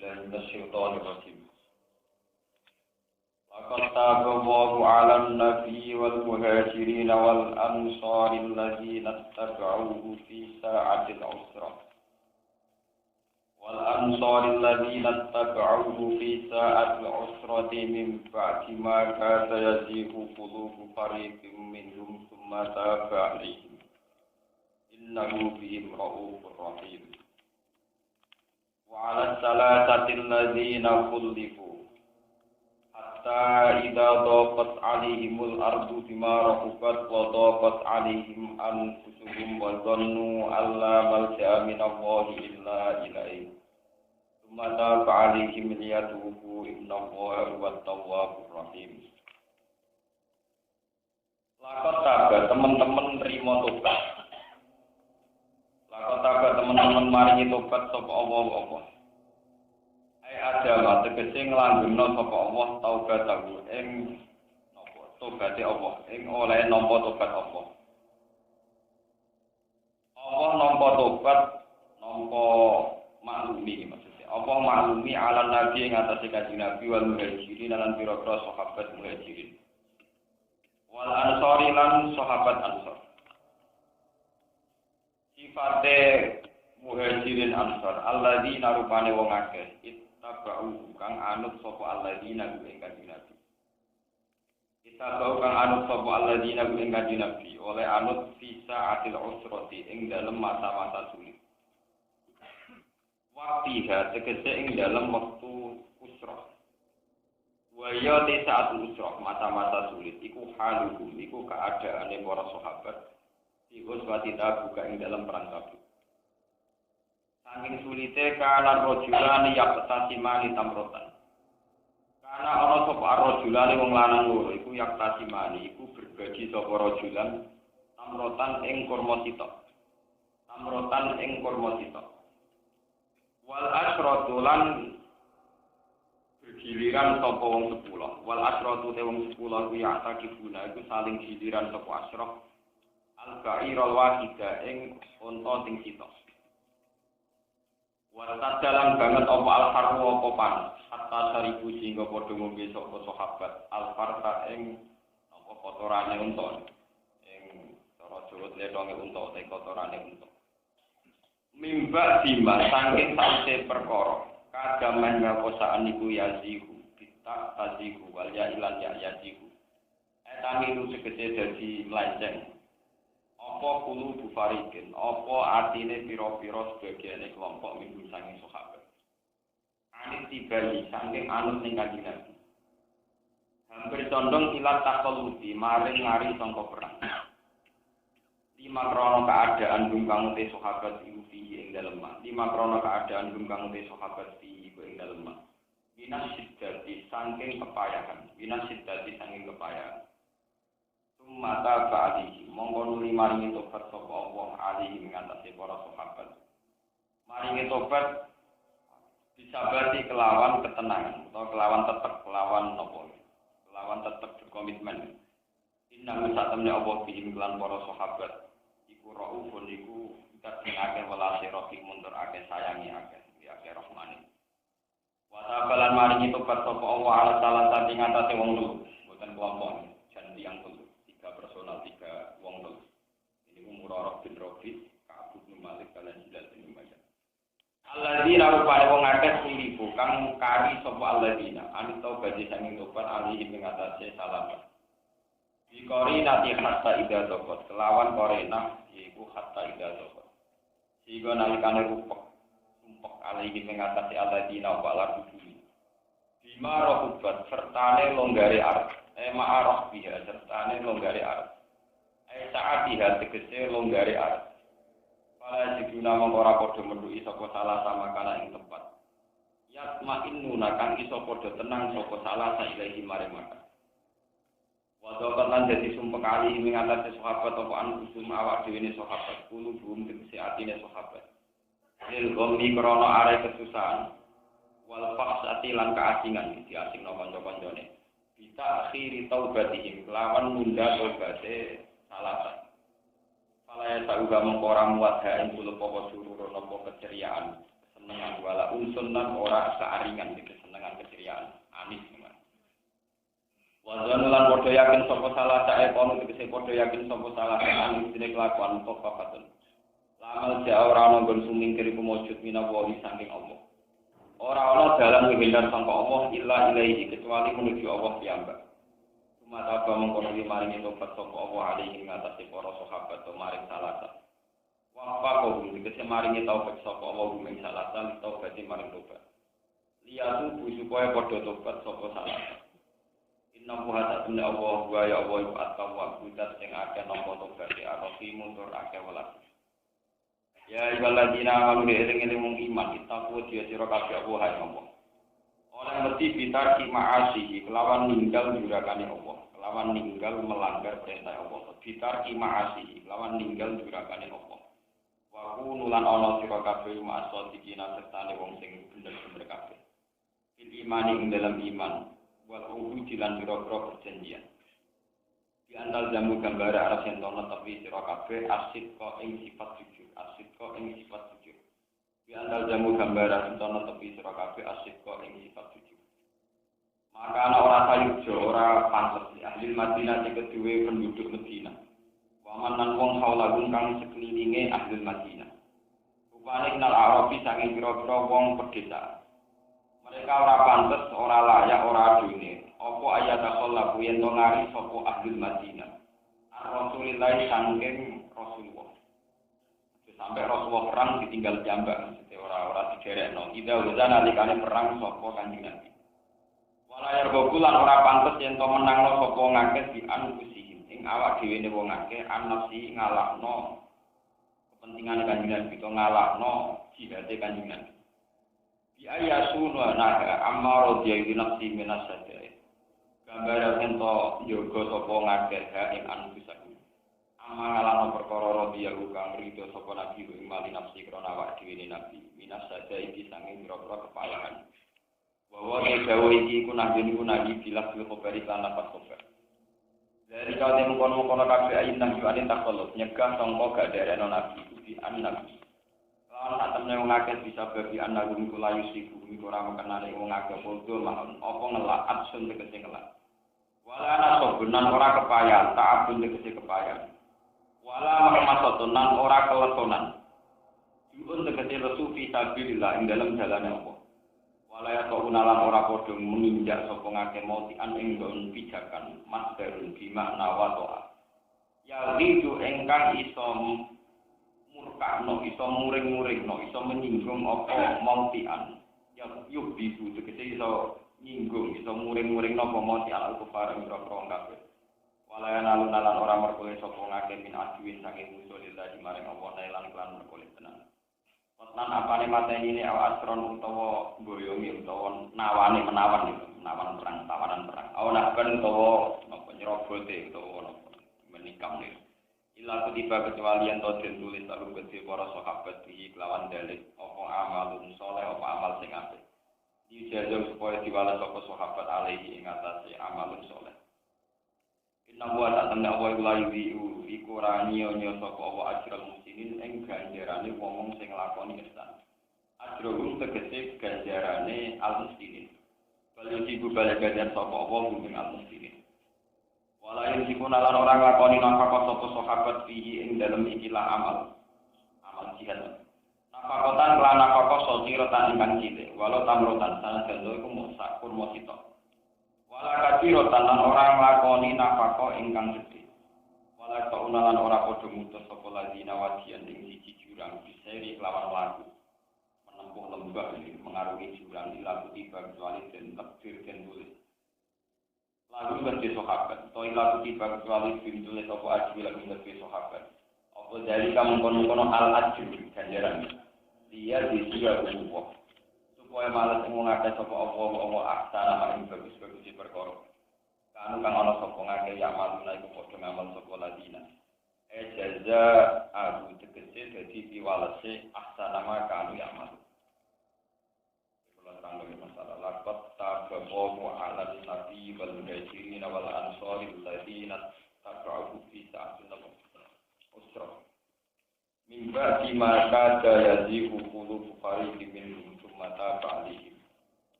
من الشيطان الرجيم. لقد تاب الله على النبي والمهاجرين والأنصار الذين اتبعوه في ساعة العسرة من بعد ما كاد يزيغ قلوب فريق منهم ثم تاب عليهم إنه بهم رؤوف رحيم. وعلى الثلاثة الذين خلفوا حتى إذا ضاقت عليهم الأرض بما رحبت وضاقت عليهم أنفسهم وظنوا أن لا ملجأ من الله إلا إليه ثم تاب عليهم ليتوبوا إن الله هو التواب الرحيم. Lakot tabat teman-teman terima tobat. Lakot tabat teman-teman maringi tobat sapa Allah. Ada tegese nglanggengno sapa Allah taubatahu ing napa tobaté Allah ing oleh nampa tobat Allah. Allah nampa tobat nampa maklumi maksudnya. Allah maklumi ala nabi ing atase kanjeng Nabi wal muhajirin lan pira-pira sahabat muhajirin. Wal ansori lan sahabat ansor. Sifate muhajirin ansor alladzina rupane wong akeh tabau kang anut sapa alladzina ing kanjeng Nabi. Kita bau kang anut sapa alladzina ing kanjeng Nabi oleh anut visa atil usrati ing dalem masa-masa sulit. Waktiha tegese ing dalem wektu usrah. Wa ya te saat usrah masa-masa sulit iku haluhum iku keadaane para sahabat di uswati buka ing dalem perang Tabuk. Saking sulite kana rajulani yaktasimani tamrotan. Kana ana sapa rajulani wong lanang loro iku yaktasimani iku berbagi sapa rajulan tamrotan ing kurma sitok. Wal asratu lan bergiliran sapa wong 10. Wal asratu te wong 10 kuwi atakibuna iku saling giliran sapa asrah al-ba'irul wahida ing unta sing sitok. Warta dalam banget apa al-farhu apa panas hatta saribu sehingga padha ngombe sapa sahabat al-farta ing apa kotorane unta ing cara Jawa tletonge unta te kotorane unta mimba dimba saking sause perkara kadaman ngakosaan iku yazihu kita tazihu wal ya ilan ya yazihu etamilu segede dadi melenceng apa kulo bufarikin, apa artine pira-pira sebagiane kelompok minggu sanging sahabat. Anit tibali saking anut ning kanjeng Nabi. Hampir condong ilat takalluti maring ngari sangka perang. Lima krono keadaan gumkang te sahabat iku ing dalem. Lima krono keadaan gumkang te sahabat iku ing dalem. Minas siddati saking kepayahan. Mata ba'dihi mongko nuli maringi tobat sapa Allah alihi ngatasi para sahabat. Maringi tobat disabati kelawan ketenangan atau kelawan tetep berkomitmen. Inna satamne Allah bihim lan para sahabat iku raufun iku kat akeh welase rofi mundur akeh sayangi akeh rahmane. Wa tabalan maringi tobat sapa Allah ala salah satu ngatasi wong loro boten kelompok janji yang personal 3 wong lho. Ini Murarah bin Rabi, Ka'ab bin Malik lan Hilal bin Umayyah. Alladzina rupane wong akeh silibu kang kari sapa alladzina anu tobat sanging tobat alihi ing atase salamat. Dikori nati hatta ida tobat kelawan korena yaiku hatta ida tobat. Sehingga nalikane sumpek alihi ing atase alladzina wa la budi. Bima rohubat sertane longgare arep. Ma'arah biha sertane longgare arep. Saat diha tegese longgare arep. Pala jiguna mongkora padha menduki sapa salah sama kana ing tempat. Yatma'innuna kang iso padha tenang sapa salah ilahi mare makan. Wadha lan dadi sumpek kali ing atase sahabat apa anusum awak dhewe ne sahabat kulo bum tegese atine sahabat. Lil ghammi krana are kesusahan. Wal faqsati lan kaasingan diasingno kanca-kancane. Bisa akhiri taubatihim kelawan munda taubate salatan. Falaya sauga mengkora muat hain kulo popo surur nopo keceriaan kesenangan wala unsun lan ora saaringan di kesenangan keceriaan anis memang. Wazan lan padha yakin sapa salah sae kono tegese padha yakin sapa salah anis dene kelakuan tokafatun. Lamal ja ora ana nggon sumingkir iku mujud minawa saking Allah. Ora ana dalan menghindar sangka Allah illa ilaihi kecuali menuju Allah piyambak. Mata mengkono maring tobat sapa Allah alaihi ngatasi para sahabat to maring salasa. Wa kok dikese maring taubat sapa Allah ing salasa taubat maring tobat. Liyatu supaya padha tobat sapa salasa. Inna buha ta'ala Allah wa ya Allah iku at-tawwab budak sing akeh nampa tobat ar-rahim tur akeh welas. Ya ibadina amanu eling-eling mung iman itaku dia sira kabeh Allah ya Allah. Orang mesti bitar ma'asi kelawan ninggal jurakane Allah, kelawan ninggal melanggar perintah Allah. Bitar ma'asi kelawan ninggal jurakane Allah. Wa kunulan ana sira kabeh ma'asodikina sertane wong sing bener-bener kabeh. Fil imani ing dalam iman, wal uhuji lan pira-pira perjanjian. Di antal jamu gambar arep yen tono tapi sira kabeh asid kok ing sifat jujur, asid kok ing sifat jujur. Di antal jamu gambaran tono tepi sira kabeh asik kok ing sifat jujur. Maka ana ora sayujo, ora pantes di ahli Madinah iki kedue penduduk Madinah. Waman lan wong haulagum kang sekelilinge ahli Madinah. Rupane nal Arabi saking pira-pira wong pedesaan. Mereka ora pantes, ora layak, ora adune. Apa ayat Allah yen to ngari sapa ahli Madinah. Rasulillah saking Rasulullah. Sampai Rasulullah perang ditinggal jambak, mesti ora digerekno. Ida udan alikane perang sapa Kanjeng Nabi. Walayar gokulan ora pantes yen to menangno sapa ngakeh di anfusihim. Ing awak dhewe ne wong akeh anasi ngalahno kepentingan Kanjeng Nabi to ngalahno jihate Kanjeng Nabi. Bi ayasunu naga amaro dia nafsi minasade. Gambar yen to yoga sapa ngakeh ing anfusihim. Amalano perkara dia kang rido sapa nabi ing mali nafsi krana awak dhewe nabi minas saja iki sanging pira-pira kepayahan bahwa dewe iki iku nabi bilas bil khabari lan lapat khabar dari kate mengkono-kono kabeh ayin nang yuane takolot nyegah sangka gak dereno nabi di nabi lan sak temne wong akeh bisa babi anak niku layu siku niku ora mengenali wong akeh bodho mahon apa ngelak absun tegese ngelak wala ana sobenan ora kepayahan ta'abun tegese kepayahan wala maksatonan ora keletonan. Yun tegese lesu fi sabilillah ing dalam jalan Allah. Wala ya unalan ora padha menginjak sapa ngake motian ing nggon pijakan masdarun bi makna wa ta'a. Ya ridu engkang iso murkano, iso muring-muringno, iso menyinggung apa motian. Ya yuk bisu tegese iso nyinggung, iso muring-muringno apa motian al-kufar ing rong kabeh. Walayan alun-alun orang merkoleh sopong ngake min ajuin saking musulillahi maring Allah nailan klan merkoleh tenang. Watan apane mateni ini awak asron utawa boyongi utawa nawane menawan perang, tawanan perang. Awan akan utawa nyerobote utawa menikam nih. Ila kutiba kecuali yang todin tulis lalu gede para sahabat di kelawan dalil apa amalun soleh apa amal sing apik. Dijajah supaya diwales sapa sahabat alaihi ing atase amalun soleh. Inna wa ta'ala wa ilahi iku ora nyo sapa wa ajral muslimin ing ganjarane wong sing nglakoni ihsan. Ajrul tegese ganjarane al-muslimin. Bali iku bali ganjar sapa wa ing al-muslimin. Walain iku nalan ora nglakoni nafkah sapa sahabat fihi ing dalem ikilah amal jihad. Nafkatan lan nafkah sosirotan ingkang cilik, walau tamrotan sanajan iku musak kurma sitok. Wala kadiro tanan orang lakoni nafako ingkang gedhe. Wala kaunalan ora padha mutus sapa ladina wadian ing siji jurang diseri kelawan lagu. Menempuh lembah ini mengarungi jurang ilaku tiba kecuali den takdir den tulis. Lagu berarti sahabat, to ilaku tiba kecuali den tulis sapa ajwi lagu berarti sahabat. Apa dari kamu kono-kono al-ajwi ganjaran. Dia disiya Allah. Supaya malas ngakeh sapa apa aksana ing bagus-bagus perkara. Kanu kang ana sapa ngakeh ya maluna iku padha ngamal sapa ladina. Jaza aku tegese dadi piwalese aksana kanu ya mal. Kula terangno masalah laqad tabawu ala nabi wal muhajirin wal ansari alladziina tabi'uhu fi sa'atil usra. Mimba di maka daya zihu qulubu fariqin minhum sumata ba'alihim.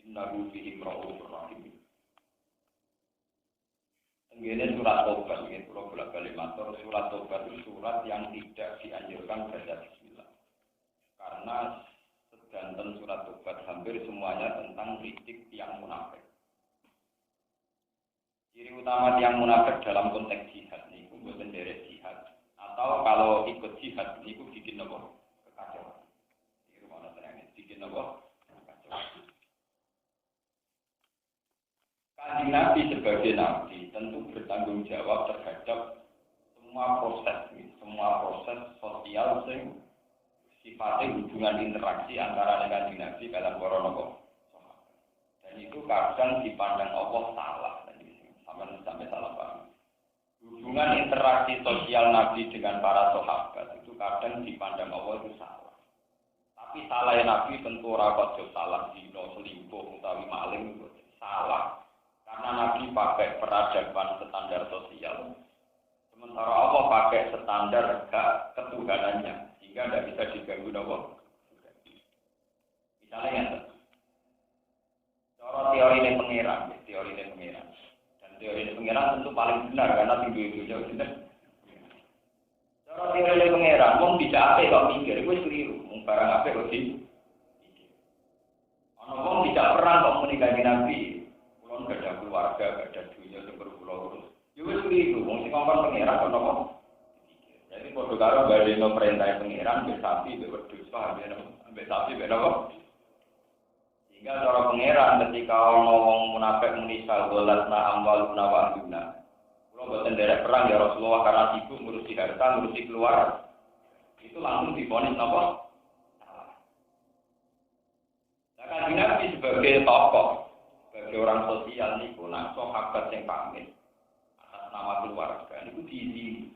Innahu bihim ra'ufur rahim. Ini surat Tobat, ini kalau bolak-balik matur, surat Tobat itu surat yang tidak dianjurkan baca bismillah. Karena sedanten surat Tobat hampir semuanya tentang kritik tiang munafik. Ciri utama tiang munafik dalam konteks jihad ini bukan derek jihad. Atau kalau ikut jihad ini bikin apa? Kekacauan. Ini mana terangnya? Bikin apa? Kekacauan. Kanjeng Nabi sebagai Nabi tentu bertanggung jawab terhadap semua proses sosial yang sifatnya hubungan interaksi antara Kanjeng Nabi dalam para nabi. Dan itu kadang dipandang Allah salah, sampai salah paham. Hubungan interaksi sosial Nabi dengan para sahabat itu kadang dipandang Allah itu salah. Tapi salah Nabi tentu ora kok salah dino selingkuh utawi maling itu salah. Karena Nabi pakai peradaban standar sosial, sementara Allah pakai standar ketuhanannya, sehingga tidak bisa diganggu Allah. Misalnya yang teori ini pengiran, dan teori ini pengiran tentu paling benar karena tinggi itu jauh benar. Teori ini pengiran, mau tidak apa kok mikir, gue keliru, mau barang apa kok sih? Orang tidak perang kok menikahi Nabi. Gak ada keluarga, gak ada dunia yang berpulau-pulau. Juga itu, mungkin ngomong pengiran atau apa? Jadi kalau karo badino perintah pengiran, besapi, berdus, ambil sapi, beda apa? Sehingga cara pengiran ketika ngomong munafik munisal, dolatna amwal nawakuna. Kalau buatan daerah perang ya Rasulullah karena sibuk ngurusi harta, ngurusi keluar, itu langsung diponis apa? Nah, Kanjeng Nabi sebagai tokoh. Sebagai orang sosial niku nak sahabat yang pamit atas nama keluarga niku diizini.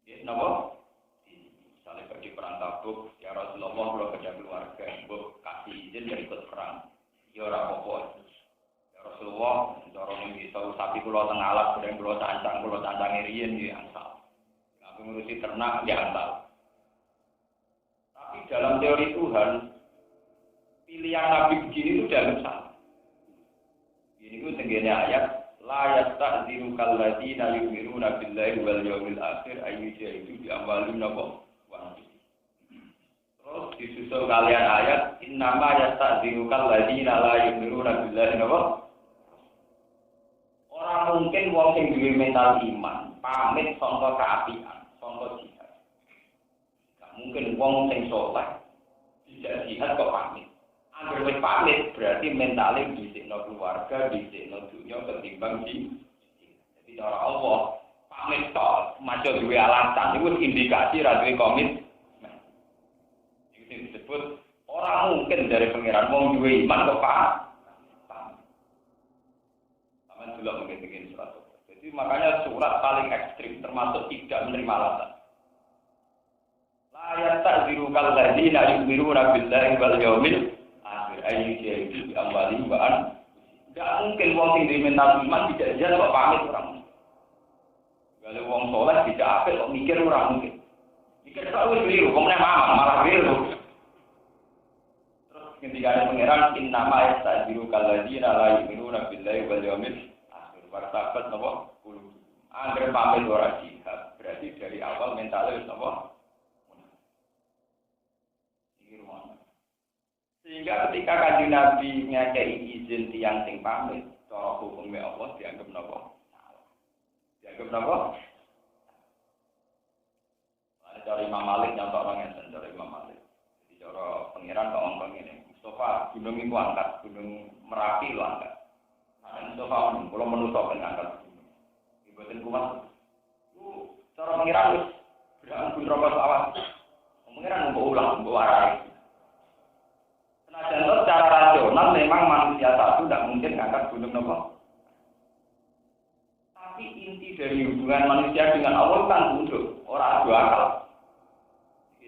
Ya napa? Misalnya bagi perang Tabuk, ya Rasulullah kalau kerja keluarga, mbok kasih izin dari ikut perang. Ya ora apa-apa. Ya Rasulullah, cara niki tahu sapi kula teng alas, sedang kula cancang riyen nggih angsal. Aku ngurusi ternak ya angsal. Tapi dalam teori Tuhan, pilihan Nabi begini itu dalam salah. Ini itu tenggene ayat la yasta'dziru kalladzina yu'minuna billahi wal yawmil akhir ayyujahidu bi amwalihim wa terus disusul kalian ayat innama yasta'dziru kalladzina la yu'minuna billahi orang mungkin wong sing duwe mental iman pamit sangka kaapian sangka jihad gak mungkin wong sing saleh tidak jihad kok pamit. Ambil wis pamit berarti mentalnya disikno keluarga, disikno dunia ketimbang di. Jadi cara Allah pamit tok, maca duwe alasan, itu indikasi ra duwe komit. Itu disebut orang mungkin dari pangeran wong duwe iman kok paham. Sampeyan delok mungkin surat. Jadi makanya surat paling ekstrim termasuk tidak menerima alasan. La yasta'dziru kalladzina yu'minuna billahi wal yawmil ayu dia itu diambali bahan. Tidak mungkin wong sing mental iman tidak jalan kok pamit orang. Kalau wong soleh tidak apa kok mikir orang mungkin. Mikir tahu keliru, kemudian malah keliru. Terus ketika ada pangeran innama yastajiru kalladzina la yu'minuna billahi wal yawmil akhir. Wartabat napa? Angger pamit ora jihad. Berarti dari awal mentalnya wis napa? Sehingga ketika Kanjeng Nabi ngakei izin tiyang sing pamit, cara hukumnya Allah dianggap napa? Dianggap napa? Ada cara Imam Malik nyontok orang yang cara Imam Malik. Jadi cara pangeran kok ngomong ngene, Mustafa gunung iku angkat, gunung Merapi lho angkat. Nah, Mustafa kula menusuk ben angkat gunung. Ibaten kuat. Cara pangeran wis berangkat rokok awas. Pangeran mbok ulang, mbok warai. Senajan secara rasional memang manusia satu tidak mungkin ngangkat gunung nopo. Tapi inti dari hubungan manusia dengan Allah kan tunduk, orang dua akal.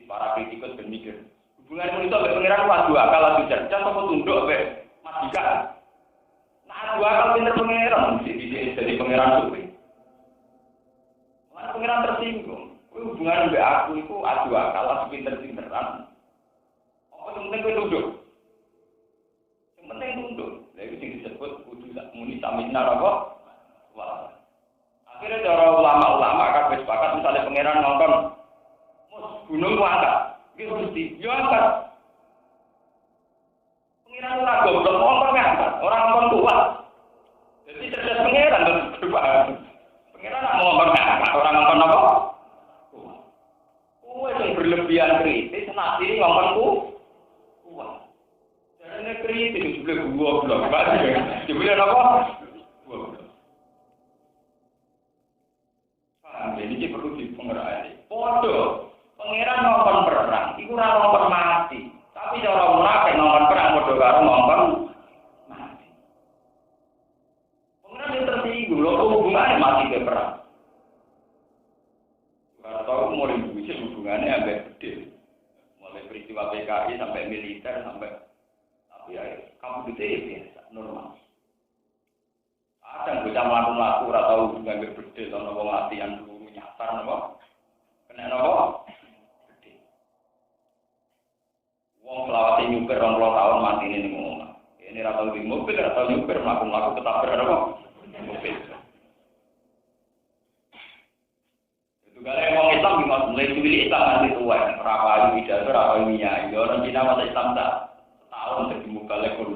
Para kritikus berpikir hubungan manusia dengan pengiran kan dua akal atau cerdas atau tunduk be Madika. Nah dua akal pinter pengiran jadi pengiran sufi. Mana pengiran tersinggung. Hubungan be aku itu adu akal atau pinter-pinteran. penting kowe tunduk. Yang penting tunduk. Lha iki sing disebut kudu muni samina apa? Wah. Akhirnya cara ulama-ulama kabeh sepakat misalnya pangeran ngongkon mus gunung ku angkat. Iki Gusti, yo angkat. Pangeran ora goblok ngongkon ngangkat, ora ngongkon kuat. Jadi cerdas pangeran terus paham. Pangeran nak ngongkon ngangkat, ora ngongkon apa? Kowe sing berlebihan kritis nanti ngongkon kuat. Jarane kritis jebule goblok, Pak. Jebule apa? Goblok. Paham, ini perlu dipengerti. Podo, pangeran ngongkon perang, iku ora ngongkon mati. Tapi cara munafik ngongkon perang padha karo ngongkon mati. Pangeran yo tersinggung, lho hubungane mati ke perang. Atau mulai bisa hubungannya agak gede, mulai peristiwa PKI sampai militer sampai tapi ya kamu gede biasa normal. Ada bocah melaku atau hubungan gede atau nopo latihan dulu nyasar nopo kena nopo gede. Wong selawat nyuper 20 tahun mati ini ngomong. Ini ratau di mobil atau nyuper melaku ketabrak nopo mobil. Kalau orang Islam gimana? Mulai cilik Islam nanti tua, rapayu pidato, rapayu minyak. Orang Cina masa Islam tak setahun jadi muka lekor.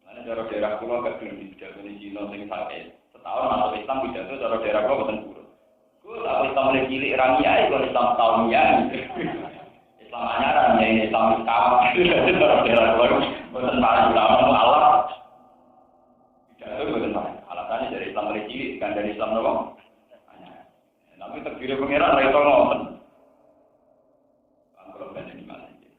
Mana cara daerah pulau agak belum pidato di Cina sing sakit. Setahun masuk Islam pidato, cara daerah pulau bukan buruk. Gue tak Islam mulai cilik ramai, kalau Islam tahun minyak. Islam anyaran, ya ini Islam kawan. Cara daerah pulau bukan parah ulama Allah. Pidato bukan parah. Alasannya dari Islam mulai cilik, kan dari Islam doang. Tapi terkira pengiran ra iso ngoten. Kalau ben iki malah iki.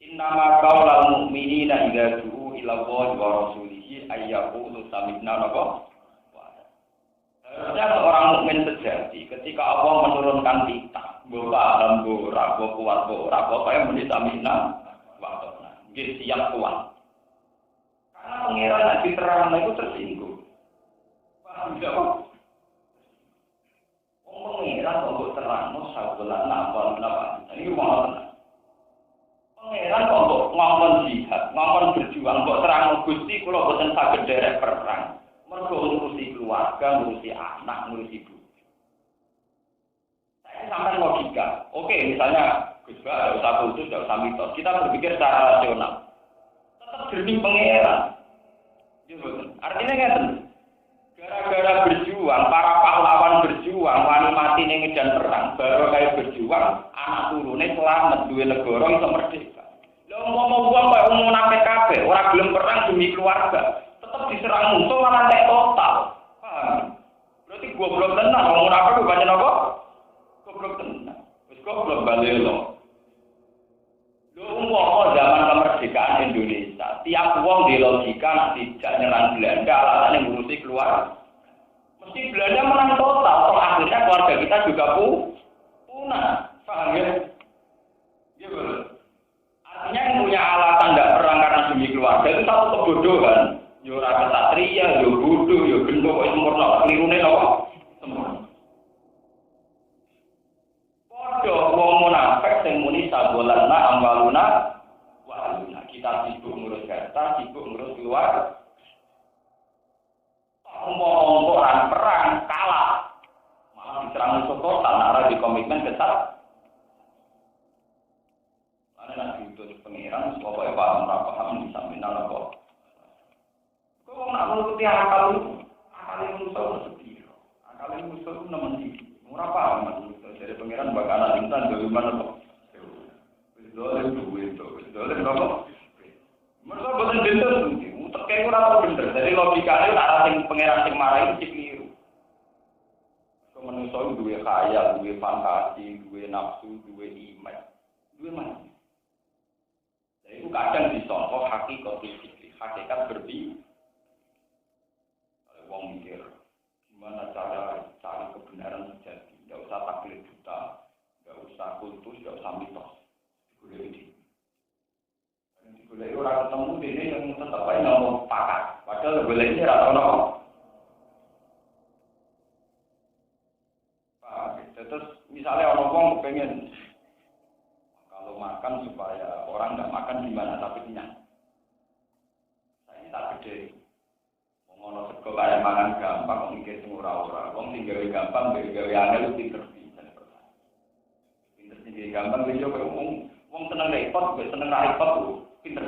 Innama qaulal mu'minina idza du'u ila Allahi wa rasulihi ayyaqulu sami'na wa Harusnya orang mukmin sejati ketika Allah menurunkan kitab, paham ora, kuat ora, pokoke muni sami'na wa ta'na. Nggih siap kuat. Karena pengiran nek diterangno itu tersinggung. Paham enggak? Pengeran untuk terang, sahabat napa. Ini rumah tenang. Pengeran untuk ngomong jihad, ngomong berjuang, untuk terang Gusti, kalau bukan saged derek perang, mergo ngurusi keluarga, ngurusi anak, ngurusi ibu. Saya sampai logika. Oke, misalnya Gus Ba, tidak usah khusus, tidak usah mitos. Kita berpikir secara rasional. Tetap jernih pengeran. Artinya nggak. Gara-gara berjuang, para pahlawan berjuang, wani mati ning medan perang, baru kayak berjuang, anak turune selamat duwe negara iso merdeka. Lha mau wong kaya umum nafek kabeh, ora gelem perang demi keluarga, tetep diserang musuh malah tek total. Paham? Berarti goblok tenan, wong munafik kok pancen apa? Goblok tenan. Wis goblok balelo. Lho umpama zaman kemerdekaan Indonesia, tiap wong di logika tidak nyerang Belanda, alasannya ngurusi keluarga. Mesti Belanda menang total, toh akhirnya keluarga kita juga punah. Paham ya? Iya betul. Artinya yang punya alasan tidak perang karena demi keluarga itu satu kebodohan. Yo ora kesatria, yo bodoh, yo gendong, kok sempurna, kelirune apa? Sempurna. Padha wong munafik sing muni sabolana amwaluna wa aluna. Kita sibuk ngurus harta, sibuk ngurus keluarga. Ngomong-ngomong perang kalah, malah diserang musuh total, nara di komitmen ketat. Mana nanti itu pengiran, pokoknya paham bisa minal kok. Kau nak menuruti akal itu sedih. Akal itu musuh itu nemen sih. Murah paham dari pengiran bakalan insan bagaimana kok. Dolen duit itu, dolen kok. Mereka bukan bener, terkait orang bener. Jadi logikanya arah sing pangeran sing marah itu keliru. Manusia itu dua khayal, dua fantasi, dua nafsu, dua iman, dua mana? Jadi itu kadang disontoh hakikat berbeda. Kalau wong mikir, gimana cara cari kebenaran sejati? Tidak usah taklid buta, tidak usah kultus, tidak usah mitos. Boleh orang ketemu di ini yang tetap aja ngomong pakat. Padahal boleh ini atau no. Terus misalnya orang pengen kalau Kalau makan supaya orang nggak makan gimana tapi kenyang. Saya ini tak gede. Ngono sego kaya mangan gampang kok mikir sing ora-ora. Wong sing gawe gampang gawe angel lu pinter pisan. Pinter sing gawe gampang yo kok wong seneng repot, kok seneng ra repot lho. Pinter.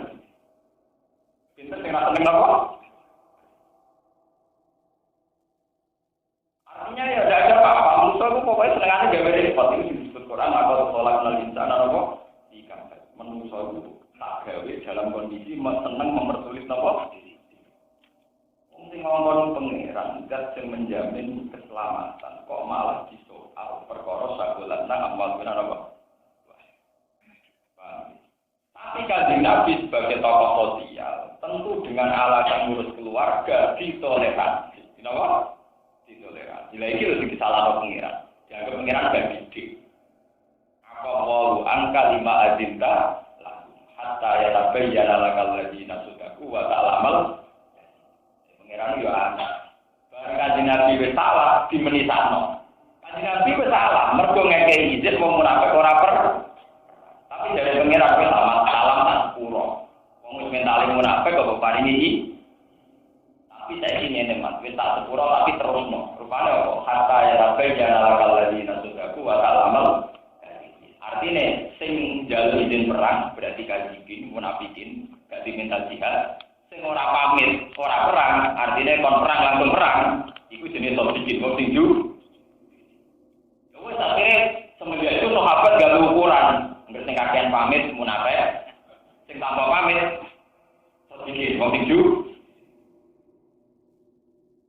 Pinter sing ra seneng apa? Artinya ya tidak ada apa-apa. Manusia itu pokoknya senengannya gawe repot. Ini disebut Quran maka tolak nal insana apa? Ikan. Manusia itu tak gawe dalam kondisi seneng mempersulit apa? Sing ngomong pangeran zat sing menjamin keselamatan kok malah disoal perkara sagolan nang amal benar apa? Tapi kanjeng Nabi sebagai tokoh sosial tentu dengan alasan ngurus keluarga ditoleransi. Kenapa? Ditoleransi. Lha iki lho disalahno pangeran. Dianggap pangeran gak didik. Apa walu angka 5 azinta hatta ya tabayyana lakal ladina sudaku wa ta'lamal pengiran yo ana. Bareng kanjeng Nabi wis salah dimenisano. Kanjeng Nabi wis salah mergo ngekeki izin wong munafik ora per. Tapi dari pengiran wis salam tak pura. Wong wis mentale munafik kok paringi iki. Tapi saiki ngene Mas, wis tak sepuro tapi terusno. Rupane apa? Hatta ya rabbi jana lakal ladina sudaku wa ta'lamal. Artine sing njaluk izin perang berarti kajikin munafikin gak diminta jihad. Sing ora pamit, ora perang, artinya kon perang langsung perang. Iku jenis bikin wong sing ju. Ya wis akhire semenjak itu sahabat gak ukuran. Engger sing kakean pamit munafik, sing tanpa pamit bikin wong sing ju.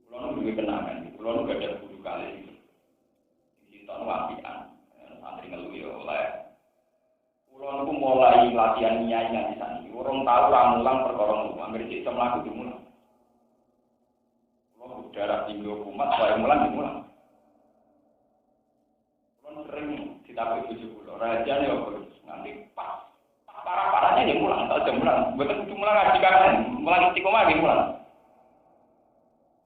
Kulo nu duwe kenangan, kulo nu gak ada guru kali. Cinta wapian, santri ngelu ya oleh. Kulo niku mulai latihan nyai nganti sani. Urung tau ra mulang perkara niku, anggere sik iso mlaku dimulang. Kulo darah tinggi kumat wae mulang dimulang. Kulo sering ditakoki bojo kulo, rajane opo nganti pas. Parah-parahnya dia mulang, tau jam mulang. Mboten kudu mulang ngaji kan, mulang istiqomah nggih mulang.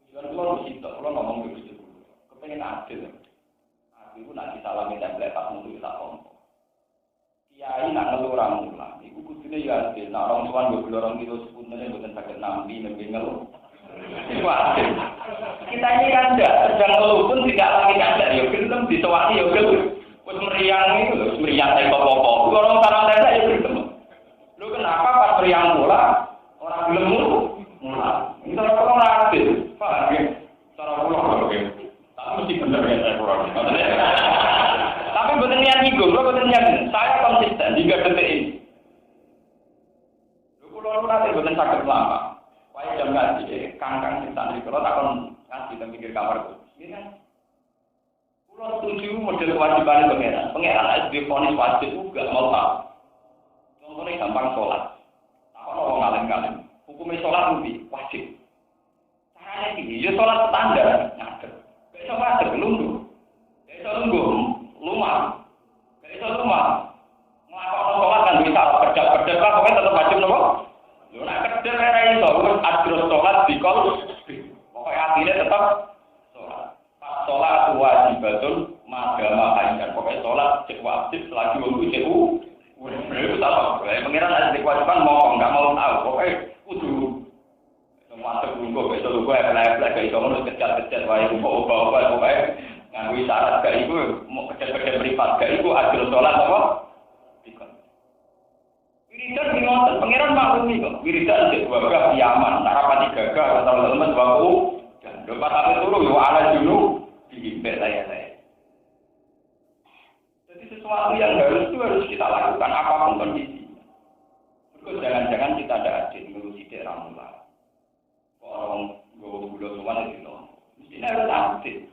Tujuan kulo mesti kulo ngomong ke bojo kulo. Kepengin adil. Aku nak disalami template pas mutu tak ompo. Kiai nak ngelu ora mulang. Iku kudune ya adil. Nak orang tuan 22 kilo sepunten mboten saged nampi nembe ngelu. Iku adil. Kita ini kan sedang ngeluh pun tidak lagi ada. Ya gelem disewani ya gelem. Wis meriang itu lho, meriang tak apa-apa. Orang sarang tenda ya gelem. Lho kenapa pas meriang mula orang gelem mulang? Ini cara ora adil. Paham ya? Cara kula oke. Tapi mesti bener ya saya kurang. Tapi mboten niat nyinggung, kula mboten niat. Saya konsisten 3 detik ini. Lho kula nanti mboten saged lama. Wae jam ngaji, kangkang sing santri kula takon ngaji teng pinggir kamarku. Iki kan kula setuju model kewajiban pangeran. Pangeran SD ponis wajib juga mau tahu. Contohnya gampang sholat. Takon wong alim-alim. Hukumnya sholat rugi, wajib. Caranya iki, ya sholat standar, ngadeg. Gak iso ngadeg lungguh. Gak iso lungguh, lumah. Gak iso lumah. Nglakoni sholat kan bisa kerja-kerja lah, pokoknya tetap wajib nopo? Lho nek kerja ora iso, wis adros sholat dikol. Pokoke atine tetap sholat. Pas sholat wajibatun magama haikan. Pokoke sholat cek wajib selagi wong cek itu tak apa. Pengiran ada kewajiban mau enggak mau tahu. Pokoke kudu masuk lungguh, besok lungguh plek-plek gak iso ngono kejar-kejar wae opo-opo pokoke nganggo isyarat gak iku mau kejar-kejar mripat gak iku adil sholat apa? Dikon. Wiridan ngoten, pangeran maklumi kok. Wiridan cek gagah Yaman, nek rapati gagah atau lemes waku. Dan lepas ape turu yo ala dulu diimpet saya. Jadi sesuatu yang harus kita lakukan apapun kondisi. Terus jangan-jangan kita ada adil ngurusi daerah mula. Orang gue gula semua itu, mesti harus adil.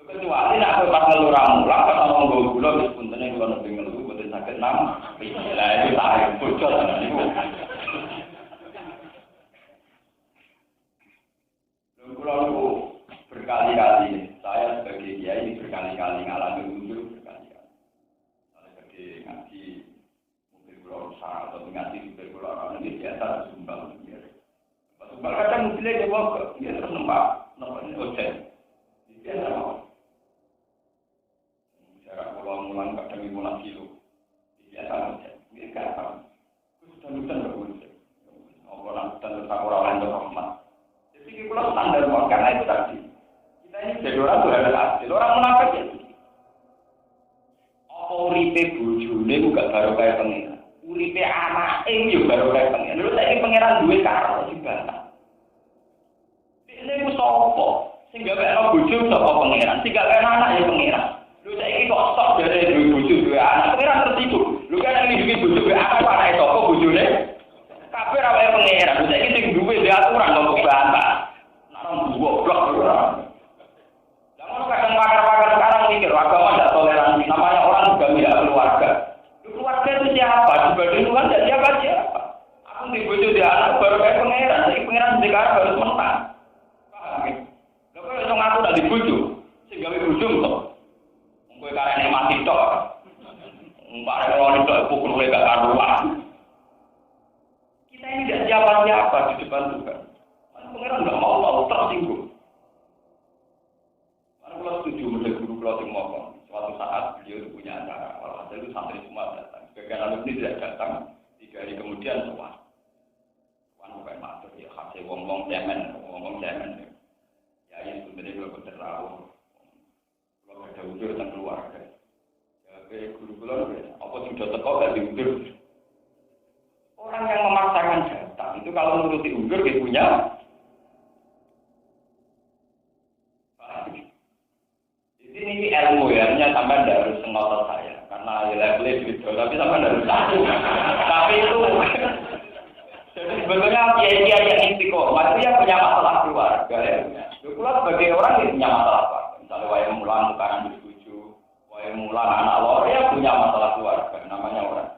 Kecuali nak pas ngelurang mulang, pas ngomong gue gula, sebenarnya gue nanti ngeluh, betul sakit nama. Lah itu tarik bocor kan itu. Lalu berkali-kali, saya sebagai kiai berkali-kali ngalami unjuk berkali-kali. Kalau sebagai ngaji mobil pulau besar atau ngaji mobil pulau orang ini biasa sumbang. Sumbang kadang mobilnya dia bawa, dia terus nempak ini ojek. Biasa mau. Jarak pulau mulang kadang 15 kilo. Biasa Ini gampang. Hutan-hutan berwujud. Orang-orang tetap orang yang rahmat. Jadi kita standar karena itu tadi. Kita ini jadi orang tuh harus adil. Orang munafik ya. Apa uripe bojone ku gak baru kaya pengen. Uripe anake yo baru kaya pengen. Lha saiki pangeran duwe karo dibantah. Ini ku sapa? Sing gawe ana bojo sapa pangeran? Sing gawe anak ya pangeran. Lho saiki kok stok dari duwe bojo duwe anak. Pangeran tertipu. Lho kan iki duwe bojo duwe anak kok anake sapa bojone? Kabeh ra wae pangeran. Lho saiki sing duwe dhe aturan kok bantah. Nang goblok ora. Jangan kadang pakar-pakar sekarang mikir agama tidak toleransi. Namanya orang juga tidak keluarga. Keluarga itu siapa? Dibanding Tuhan tidak siapa-siapa. Aku di bojo dia anak baru kayak pangeran. Jadi pangeran sekarang harus menang. Paham ya? Lalu kalau ngaku tidak di bojo, sehingga bojo kok. Mungkin karena mati tok. Mbak Rewan itu pukul mereka karuan. Kita ini tidak siapa-siapa di depan Tuhan. Pangeran tidak mau tersinggung. Kalau setuju model guru kalau ngomong, suatu saat beliau punya acara, kalau ada itu santri semua datang. Sebagian alumni tidak datang, 3 hari kemudian semua. Wan bukan masuk ya, hasil ngomong cemen. Ya ini sebenarnya belum terlalu. Kalau ada udur tentang keluarga. Ya guru apa sudah tekok gak diudur? Orang yang memaksakan datang itu kalau menuruti udur dia punya. Ini ilmu ya, hanya sampai tidak harus ngotot saya, karena levelnya gitu, tapi sampai tidak harus aku. Tapi itu, jadi sebetulnya kiai-kiai yang istiqomah itu yang punya masalah keluarga ya. Keluarga sebagai orang yang punya masalah keluarga. Misalnya wayang mulan bukan disetuju, wayang mulan anak lor ya punya masalah keluarga, namanya orang.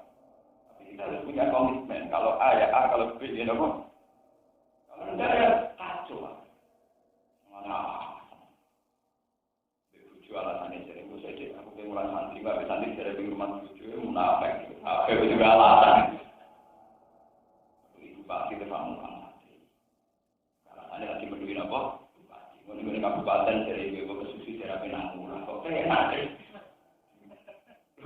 Tapi kita harus punya komitmen. Kalau A ya A, kalau B ya apa? Kalau enggak ya kacau. Mana? Alasannya jadi aku saja aku pengen santri nggak santri dari rumah tujuh munafik apa juga alasan itu pasti terlalu lama alasannya lagi berdua apa pasti kabupaten dari ibu ke susu dari Penanggulan kok enak deh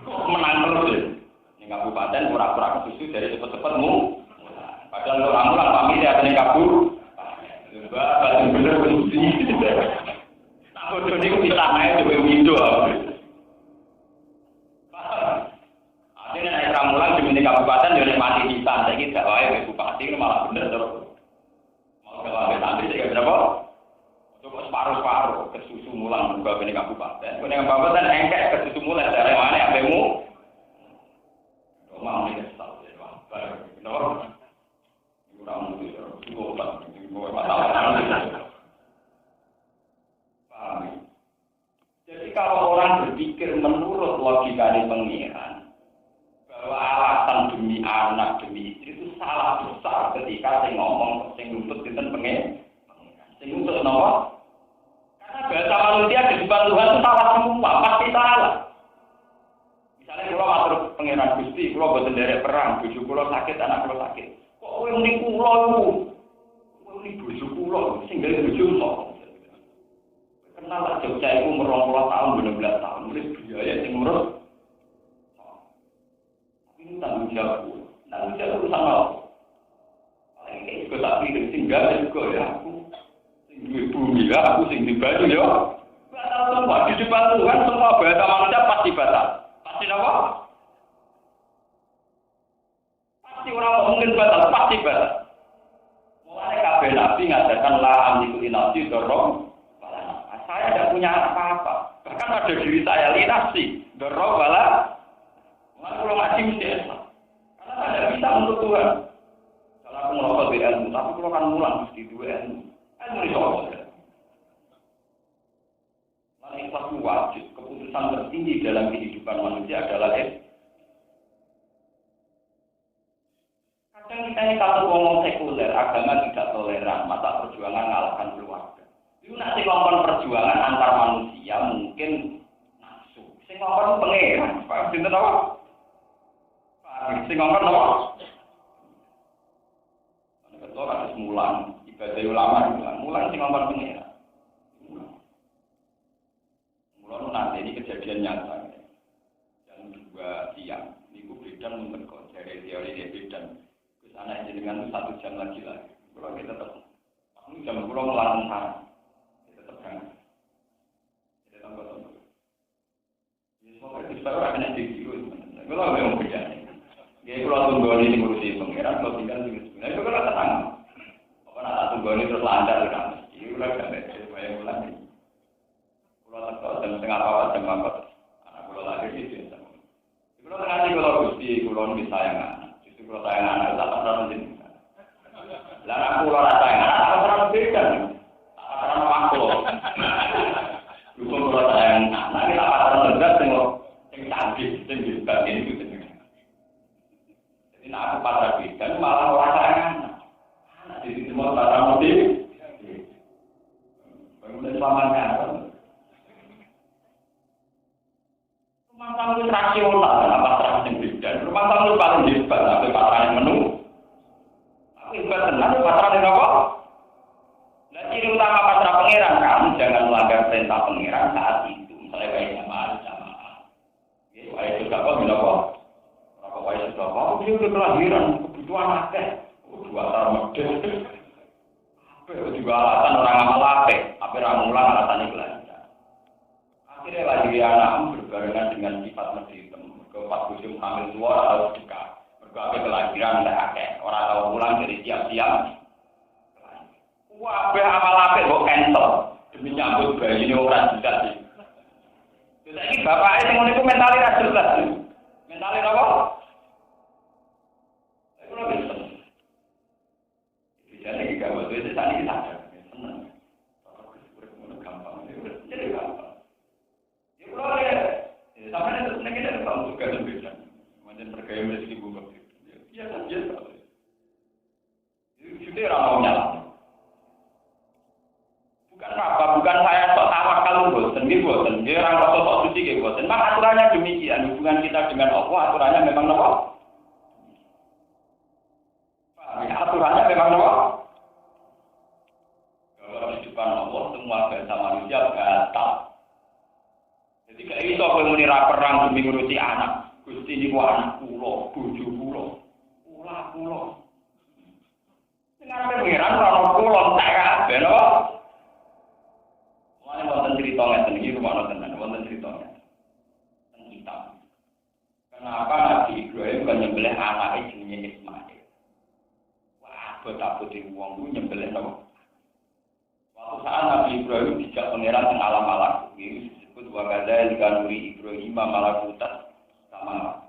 menang terus ini kabupaten pura-pura ke susu dari cepet-cepet mu padahal orang mulang pamit ya punya kabur batu bener kunci bodoh ini bisa naik di window. Akhirnya naik ramulan di kabupaten jadi mati kita. Jadi tidak wae bupati itu malah bener terus. Mau kalau santri saya berapa? Coba separuh ke susu mulang juga di kabupaten. Kemudian kabupaten engkek ke susu mulang dari mana abemu? Mau nih kesal jadi apa? Kenapa? Kurang itu cukup masalah. Jadi kalau orang berpikir menurut logika dari pengiran bahwa alasan demi anak demi istri itu salah besar ketika saya ngomong saya nuntut tentang pengiran saya nuntut nomor karena bahasa manusia di depan Tuhan itu salah semua pasti salah. Misalnya kalau matur pengiran Gusti kalau buat derek perang bojo kula sakit anak kula sakit kok kowe muni kula iku muni bojo kula sing gawe bojo kok kenapa Jogja itu 20 tahun, 12 tahun, mulai biaya yang ngurus. Ini tanggung jawab urusan apa? Ini juga tak pikir, tinggal juga ya aku. Sing duwe bumi ya, aku sing di baju ya. Batal semua, di depan Tuhan semua bahasa manusia pasti batal. Pasti apa? Pasti orang mungkin batal, pasti batal. Mulai kabeh nabi ngajarkan la amliku nafsi dorong. Saya tidak punya apa-apa. Bahkan pada diri saya linasi. Dorong bala. Kalau ngaji mesti Islam. Karena saya tidak bisa untuk Tuhan. Kalau aku merokok di ilmu. Tapi kalau kan mulang mesti dua ilmu. Ilmu ini soal. Lalu ikhlas itu wajib. Keputusan tertinggi dalam kehidupan manusia adalah kadang kita ini kalau ngomong sekuler. Agama tidak toleran. Masa perjuangan mengalahkan keluarga. Itu nanti ngomong perjuangan antar manusia mungkin nafsu. Sing ngomong pengeran, Pak Sinten apa? Sing ngomong apa? Betul kan mulang ibadah ulama mulang sing ngomong pengeran. Mulang nanti ini kejadian nyata. Jam 2 siang, niku bidan mentekon dari teori dia bidan. Terus anak jenengan itu 1 jam lagi. Kalau kita tetap, aku jam pulang melarang sarang, kita tetap jangan. Kita tambah. Ini semua kita akan ada di situ. Kalau memang beda. Dia kalau tunggu ini ngurusi pengiran, kalau tinggal di situ. Nah itu kan tenang. Apa nak tunggu ini terus landar kan? Ini udah sampai supaya pulang. Kalau tak jam setengah apa jam apa. Anak kalau lagi itu. Kalau nanti kalau gusti kalau bisa yang anak, justru kalau sayang anak tak pernah menjadi. Lah aku ora sayang anak, tak pernah beda. Tak pernah waktu. Dukung kalau sayang anak, kita pernah mendadak tengok. Yang cantik, yang juga ini gitu. Jadi aku pada bidan malah orang sayang anak di situ mau cara motif. Kemudian selamanya. Rumah tangga rasional, apa terang yang bidan. Rumah tangga paling hebat, tapi pasangan menu. Tapi hebat tenang, pasangan yang apa? Dan ciri utama pasrah pangeran, kamu jangan melanggar perintah pangeran saat itu. Misalnya kayak jamaah. Wahai sudah kok, bila kok? Kalau wahai sudah kok, dia udah kelahiran, kebutuhan akeh. Dua tahun medis. Apa juga alasan orang amal apik, apa ramulan alasannya kelahiran. Akhirnya lahir anak berbarengan dengan sifat medis. Keempat musim hamil tua harus buka. Berbagai kelahiran tidak akeh. Orang tahu pulang dari siap-siap. Wah, amal apik kok cancel. Demi nyambut bayi ini orang juga sih. Jadi bapaknya yang itu mentalnya jelas. Mentalnya apa? Saya kurang bisa. Jadi jika waktu itu tadi kita senang. Kalau gampang, jadi gampang. Ya kalau ya, sampai itu senang kita tahu juga lebih. Macam bergaya rezeki bunga. Ya kan biasa. Sudah ramai nyala. Bukan apa, bukan saya sok tawakal bosen, nggih bosen. Dia orang rasa sok suci nggih bosen. Mak aturannya demikian, hubungan kita dengan Allah aturannya memang apa? Ya, aturannya memang apa? Kalau di depan Allah semua bahasa manusia batal. Jadi gak iso kowe muni ra perang demi ngurusi anak. Gusti niku anak kula, bojo kula. Kula. Sing arepe pengiran ora kula tak kabeh lho. Mana wonten cerita ngeten iki rumah tenan, wonten cerita ngeten. Teng kitab. Kenapa Nabi Ibrahim kan nyembelih anake jenenge Ismail? Wah, botak-botik wong ku nyembelih napa? Waktu saat Nabi Ibrahim dijak pangeran teng alam malakut, iki disebut wa kadzal kanuri Ibrahim malakutat sama.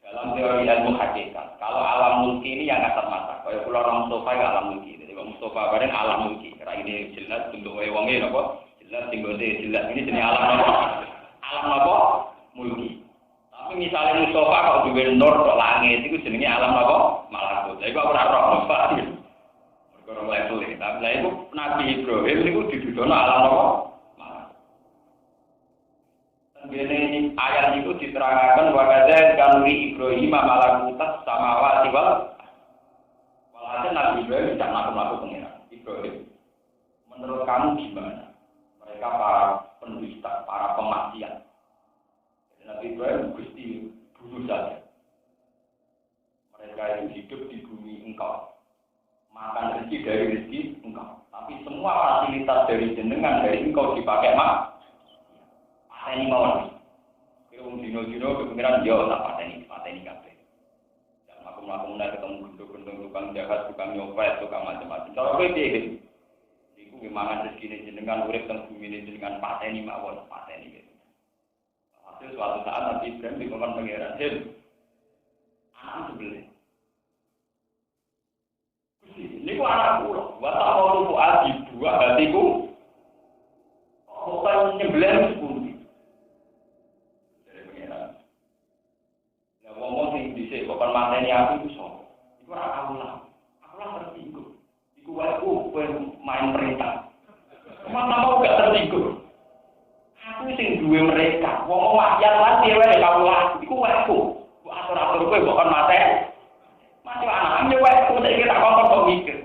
Dalam teori ilmu hakikat, kalau alam mulki ini yang kasat mata, kayak pulau orang Mustafa ya alam mulki, jadi Mustafa bareng alam mulki, karena ini jelas bentuk wongnya, napa? Jelas tinggal jelas ini jenis alam apa? Alam apa? Mulki. Tapi misalnya Mustafa kalau juga nur ke langit itu jenisnya alam apa? Malakut. Jadi kok ora roh Mustafa. Berkorong level ini. Tapi itu Nabi Ibrahim itu didudono alam apa? Malakut. Dan ini ayat itu diterangkan wa kadzal kanuri Ibrahim malakutas samawati wal. Walhasil Nabi Ibrahim tidak melakukan pengiran. Ibrahim, menurut kamu gimana? Mereka para pendusta, para pemaksiat. Nabi Ibrahim gusti bunuh saja. Mereka yang hidup di bumi engkau, makan rezeki dari rezeki engkau. Tapi semua fasilitas dari jenengan dari engkau dipakai mak. Pateni mawon. Kira dino-dino kepikiran dia tak pateni kabeh. Dan aku mulai ketemu gendong-gendong tukang jahat, tukang nyopet, tukang macam-macam. Kalau kowe piye? Mangan rezeki jenengan urip teng bumi jenengan pateni mawon pateni gitu. Hasil suatu saat Nabi Ibrahim dikongkon pangeran, "Hil. Anak sebelah. Gusti, niku anak kula. Wa ta'ala bu adi dua hatiku. Kok kan nyebelah pundi?" Dari pangeran. Lah wong sing dhisik kok mateni aku iku sapa? Iku ora Allah. Aku lah tertinggal. Iku wae main perintah. Mata mau gak tertinggal. Aku sing duwe mereka. Wong wakyat lan dhewe kawula. Iku waeku. Kok atur-atur kowe kok kon mate. Mati anak yo waeku saiki tak kon kok mikir.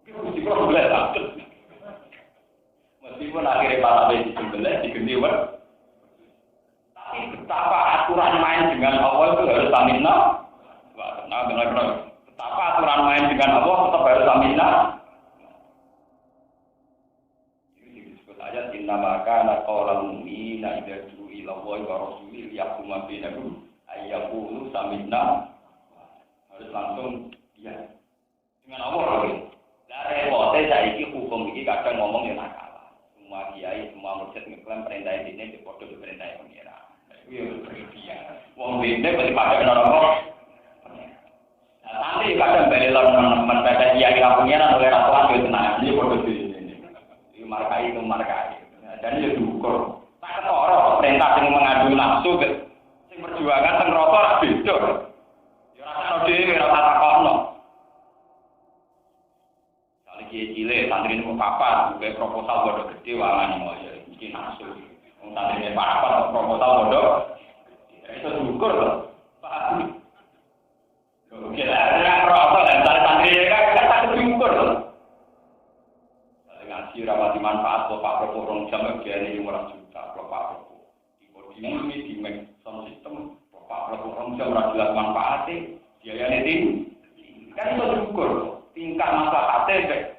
Iku mesti problem banget. Meskipun akhirnya para wis disembelih digendi wae. Tapi betapa aturan main dengan Allah itu harus samina. Nah, benar-benar. Betapa aturan main dengan Allah tetap harus samina. Ini disebut ayat inna maka naqala mu'mina idza du'u ila Allahi wa rasulihi yahkum bainahum ayyaqulu samina. Harus langsung ya. Dengan Allah lagi. Lah repote saiki hukum iki kadang ngomong ya nakal. Semua kiai, semua mursyid ngeklaim perintah ini dipodo perintah pengira. Itu ya berlebihan. Wong dene mesti padha neraka. Nah, nanti kadang bali teman-teman baca kiai pengira oleh ratusan yo tenang. Iki podo ini. Iki markai. Dan ya diukur. Tak ketara perintah sing mengandung nafsu sing perjuangan teng neraka ora beda. Ya ora ono dhewe ora takokno. Cilik santri ini mau papat, juga proposal bodoh gede wangan mau ya, mungkin nafsu. Santri ini papat, proposal bodoh, itu diukur loh. Pak, oke lah, yang proposal dan santri ini kan tak diukur loh. Ngaji rawati manfaat, kalau Pak Propo rong jam biaya ini 500 juta, kalau Pak Propo. Di make sound system, Pak Propo rong jam jelas manfaatnya, biaya ini kan itu diukur. Tingkat masalahnya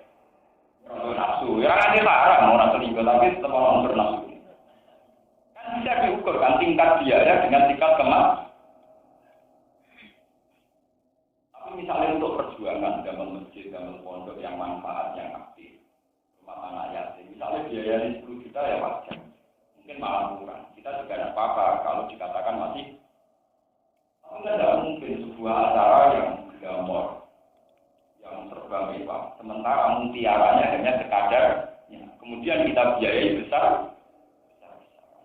nafsu, ya kan ini haram, orang selingkuh tapi tetap orang bernafsu. Kan bisa diukur kan tingkat biaya dengan tingkat kemas. Tapi misalnya untuk perjuangan dalam masjid, dalam pondok yang manfaat, yang aktif, rumah tangga yatim, misalnya biayanya 10 juta ya wajar, mungkin malah kurang. Kita juga tidak apa-apa kalau dikatakan masih. Tapi tidak mungkin sebuah acara yang gambar. Yang serba mewah, sementara mutiaranya hanya sekadar, ya. Kemudian kita biayai besar.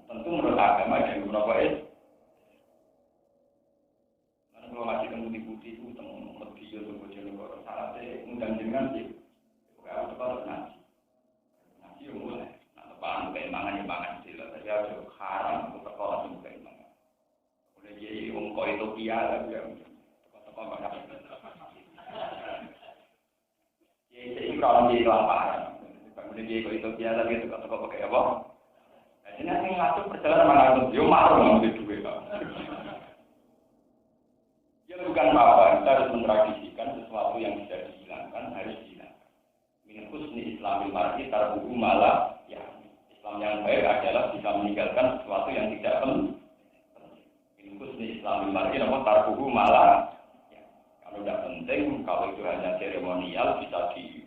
Tentu menurut agama dan beberapa karena kalau masih temu di putih itu temu medial temu jenengor syaratnya undang jenengan sih, kalau tepat nasi mulai, nah tepat keimangan sila, tapi ada haram untuk sekolah untuk keimangan. Boleh jadi ongkoi Tokyo lah ya, tepat banyak. Jadi kalau di lapangan, kemudian dia itu biasa gitu, kalau pakai apa? Jadi nanti ngatur perjalanan mana itu, dia malu ngambil duit kan? Ya bukan apa, kita harus mentradisikan sesuatu yang bisa dihilangkan harus dihilangkan. Min husni Islamil mar'i tarkuhu malah, ya Islam yang baik adalah bisa meninggalkan sesuatu yang tidak penting. Min husni Islamil mar'i tarkuhu malah. Kalau tidak penting, kalau itu hanya seremonial bisa di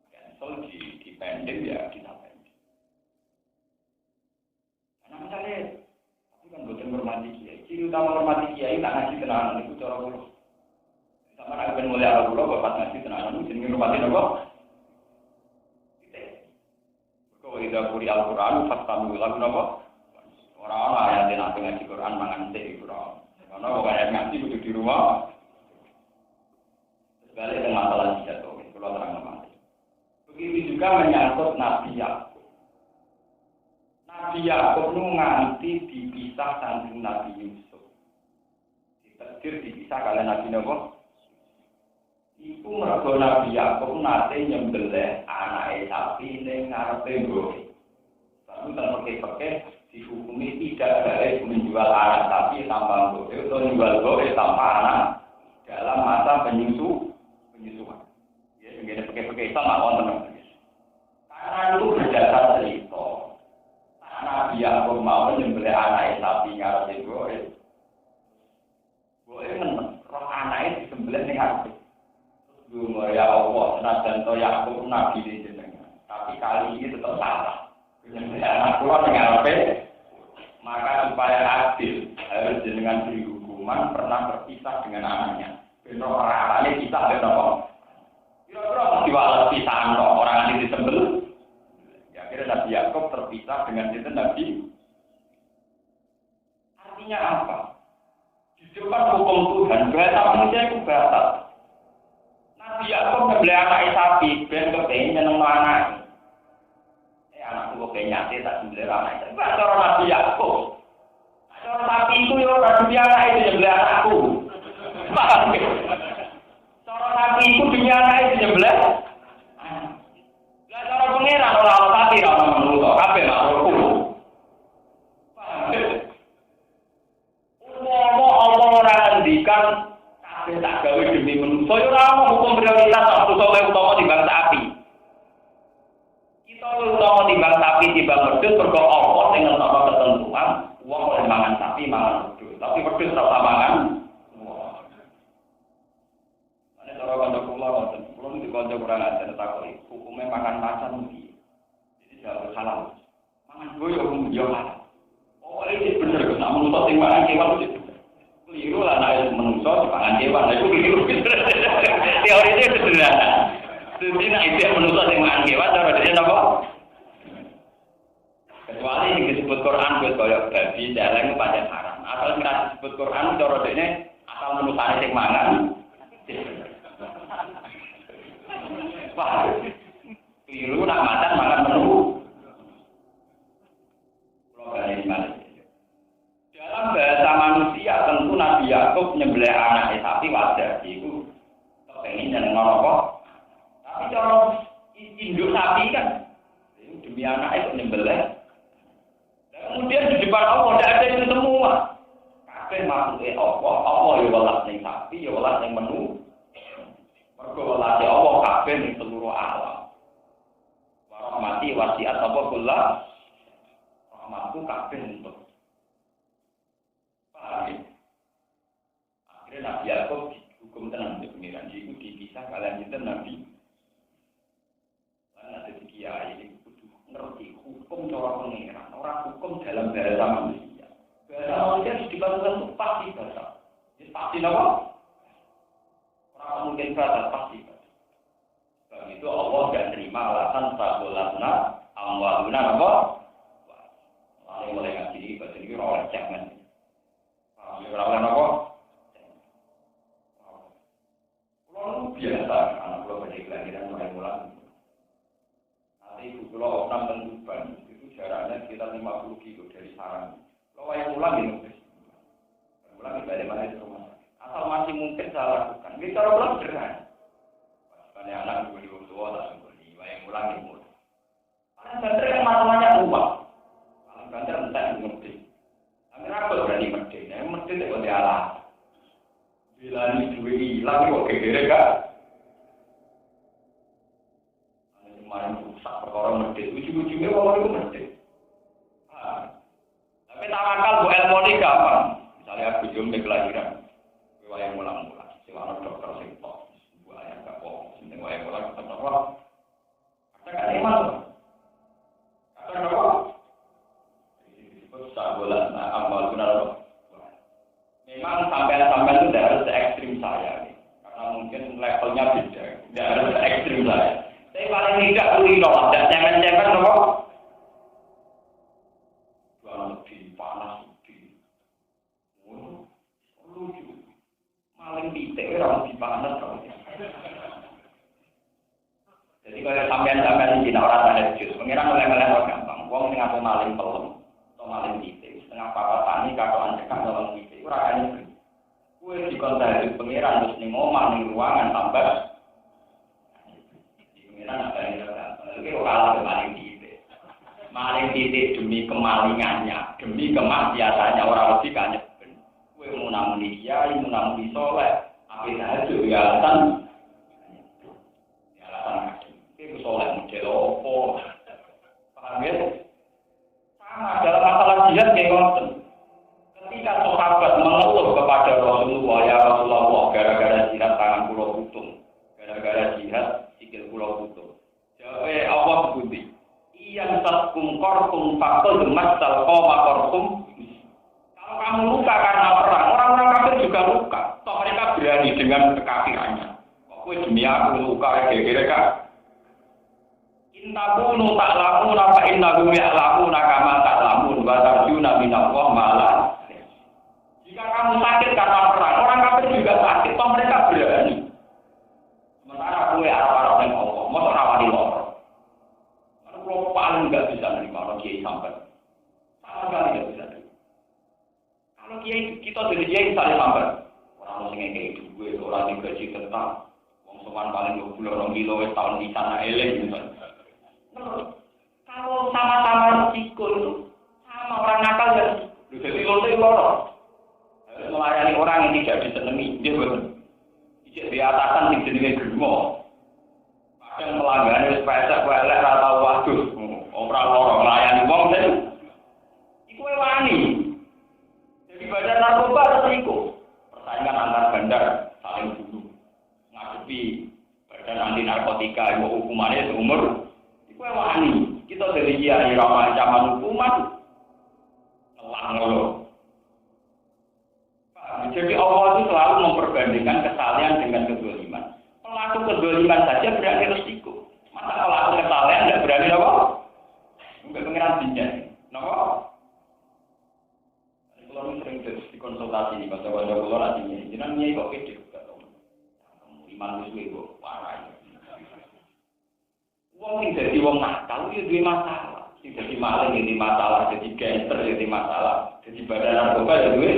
cancel, di pending ya kita pending. Karena misalnya, aku kan bukan hormati kiai. Ciri utama hormati kiai tak ngaji tenanan itu cara buruk. Sama nak ben mulai ala buruk, bapak ngaji tenanan itu jenis hormati apa? Kalau tidak kuri Al-Quran, fastamu lagu apa? Orang-orang ayat yang ngaji Quran mangan teh Quran. Karena orang yang ngaji itu di rumah. Balik ke masalah jatuh, kalau terang mati. Begitu juga menyangkut Nabi Yakub. Nabi Yakub itu nganti dipisah saking Nabi Yusuf. Ditakdir dipisah kalian Nabi Nabi. Itu mergo Nabi Yakub nate nyembelih anake sapi ning ngarepe mbok. Lalu pakai dihukumi tidak boleh menjual anak sapi tanpa mbok, atau menjual mbok tanpa anak dalam masa penyusuan. Ya, begini pakai sama orang teman. Karena itu berdasar cerita. Nabi Yakub mau menyembelih anak sapi ngarep itu. Boleh men, roh anak disembelih ning hati. Dungo ya Allah, senajan to Yakub nabi di jenengan. Tapi kali ini tetap salah. Menyembelih anak kula ning ngarepe. Maka supaya adil harus jenengan beri hukuman pernah berpisah dengan anaknya. Benar orangnya kita benar. Kira-kira diwales pisahan kok orang yang disembel. Ya akhirnya Nabi Yakub terpisah dengan itu Nabi. Artinya apa? Di depan hukum Tuhan, bahasa manusia itu batas. Nabi Yakub membeli anak sapi, ben kepengen nyeneng anak. Anakku kepengen nyate tak sembelih anak. Itu cara Nabi Yakub. Cara sapi itu ya Nabi anak itu nyembelih anakku. Paham ya? Cara sapi itu dunia anak itu nyembelih. Lah cara pengeran orang sapi orang menurut kabeh makhluk. Paham ya? pangeran kabeh tak gawe demi manusa yo ora ono hukum prioritas manusa luwih utama timbang sapi. Kita luwih utama timbang sapi timbang wedhus mergo apa sing ngetokno ketentuan wong oleh mangan sapi mangan wedhus. Tapi wedhus ora usah mangan. Ana cara kanca kula ngoten. Kula iki kanca kurang ajar takoki hukume makan macan iki. Jadi jauh halal. Mangan boyo yo halal. Oh, ini bener kok nak manusa sing mangan kewan iki. Keliru lah nek manusa dipangan kewan. Iku keliru. Teorine sederhana. Jadi nek iki manusa sing mangan kewan cara dene napa? Kecuali yang disebut Quran wis kaya babi, celeng pancen haram. Asal ora disebut Quran cara dene asal manusane sing mangan. Wah. Keliru nak macan mangan menu. Dalam bahasa manusia tentu Nabi Yakub nyembelih anak sapi wajar itu kepengen dan ngorok. Tapi cara induk sapi kan demi anak itu nyembelih. Kemudian di depan Allah tidak ada itu semua. Kabeh makhluk Allah ya welas ning sapi ya welas ning menu. Mergo welas Allah kabeh ning seluruh alam. Warahmati wasiat apa kula rahmatku kabeh untuk akhirnya Nabi Yakub hukum tenang di pengiran itu dipisah kalian itu Nabi karena ada kiai ini kudu ngerti hukum cara pengiran orang hukum dalam bahasa manusia harus dibangun itu pasti bahasa jadi pasti apa? Orang mungkin bahasa pasti bahasa sebab itu Allah tidak terima alasan sabolatna amwaluna apa? Mulai ngaji ini bahasa ini orang jangan orang apa? Kalau biasa, anak pulau banyak kelahiran mulai. Nanti ibu pulau enam tentuban itu jaraknya sekitar 50 kilo dari sarang. Kalau yang pulang ini, pulang dari mana itu rumah. Asal masih mungkin saya lakukan. Kita orang pulang sederhana. Banyak anak di tua tak sembunyi. Yang pulang ini mulai. Paling banter kan masalahnya rumah. Paling banter entah yang ngerti. Tapi apa berani medin? Yang medin itu boleh alah. Bila ini duit hilang, kok kira-kira kan? Kemarin rusak perkara medin. Ujung-ujungnya orang itu medin. Tapi tak akal bu Elmoni gampang. Misalnya aku jom di kelahiran. Wayang mulang-mulang. Siwana dokter sing tok. Bu ayah gak bohong. Sinting wayang mulang tetap apa? Ada kan iman tuh? Ada apa? Sabolan amal guna. Memang sampai-sampai itu tidak harus se-ekstrim saya nih. Karena mungkin levelnya beda. Tidak harus se-ekstrim saya. Tapi paling tidak kulino, tidak cemen-cemen apa? Jual lebih panas lebih. Lucu. Maling pitik orang lebih panas. Jadi kalau sampai-sampai di Cina orang ada jus. Pengiran oleh-oleh orang gampang. Wong sing apa maling pelem. Maling pitik, setengah papat tani katoan cekak dalam pitik, urakan itu. Kue dikontak di pengiran terus nih ngomong nih ruangan tambah. Di pengiran ada yang terang. Lalu kalah maling pitik. Maling pitik demi kemalingannya, demi kemaksiatannya orang lebih kanya. Kue mau namun dia, mau namun di soleh. Apa saja juga alasan. Alasan. Kue soleh model opo. Paham ya? Dalam masalah jihad kayak ngoten. Ketika sahabat mengeluh kepada Rasulullah, ya Rasulullah, gara-gara jihad tangan pulau putung, gara-gara jihad sikil pulau putung. Jawabnya Allah berbunyi, Iyan taskum kortum fakul demas salko makortum. Kalau kamu luka karena perang, orang-orang kafir juga luka. Toh mereka berani dengan kekafirannya. Kok demi aku luka kira-kira kak? Intakunu ta'lamun apa innahum ya'lamuna kama ta'lamun wa tarjuna minallah malah. Jika kamu sakit karena perang, orang kafir juga sakit, toh mereka berani. Sementara kowe arep-arep ning Allah, mosok rawani loro. Kalau paling enggak bisa nerima orang kiai sampai. Sama sekali enggak bisa nerima. Kalau kiai kita jadi kiai misalnya sampai. Orang sing ngekeki duwe ora digaji tetap. Wong sowan paling 22 kilo wis tahun di sana eling misalnya. Kalau sama-sama risiko itu sama orang nakal ya. Jadi lo itu loro. Melayani orang yang tidak disenangi, dia betul. Ijek di atasan sing jenenge germo. Kadang pelanggan wis pesek elek ra tau waduh, ora loro melayani wong ten. Iku wani. Jadi badan narkoba terus iku. Persaingan antar bandar saling bunuh. Ngadepi badan anti narkotika iku hukumannya seumur. Iku wani. Kita dari kiai ra ancaman hukuman. Telang lho. Jadi Allah itu selalu memperbandingkan kesalahan dengan kezaliman. Pelaku kezaliman saja berani resiko. Masa pelaku kesalahan tidak berani apa? Enggak pengiran binjai. Kenapa? Kalau sering dikonsultasi nih, baca-baca kalau nantinya, jangan nyai kok pede. Iman musuh kok warai. Wong yang jadi wong nakal itu dua masalah. Jadi maling jadi masalah, jadi gangster jadi masalah, jadi badan narkoba jadi dua.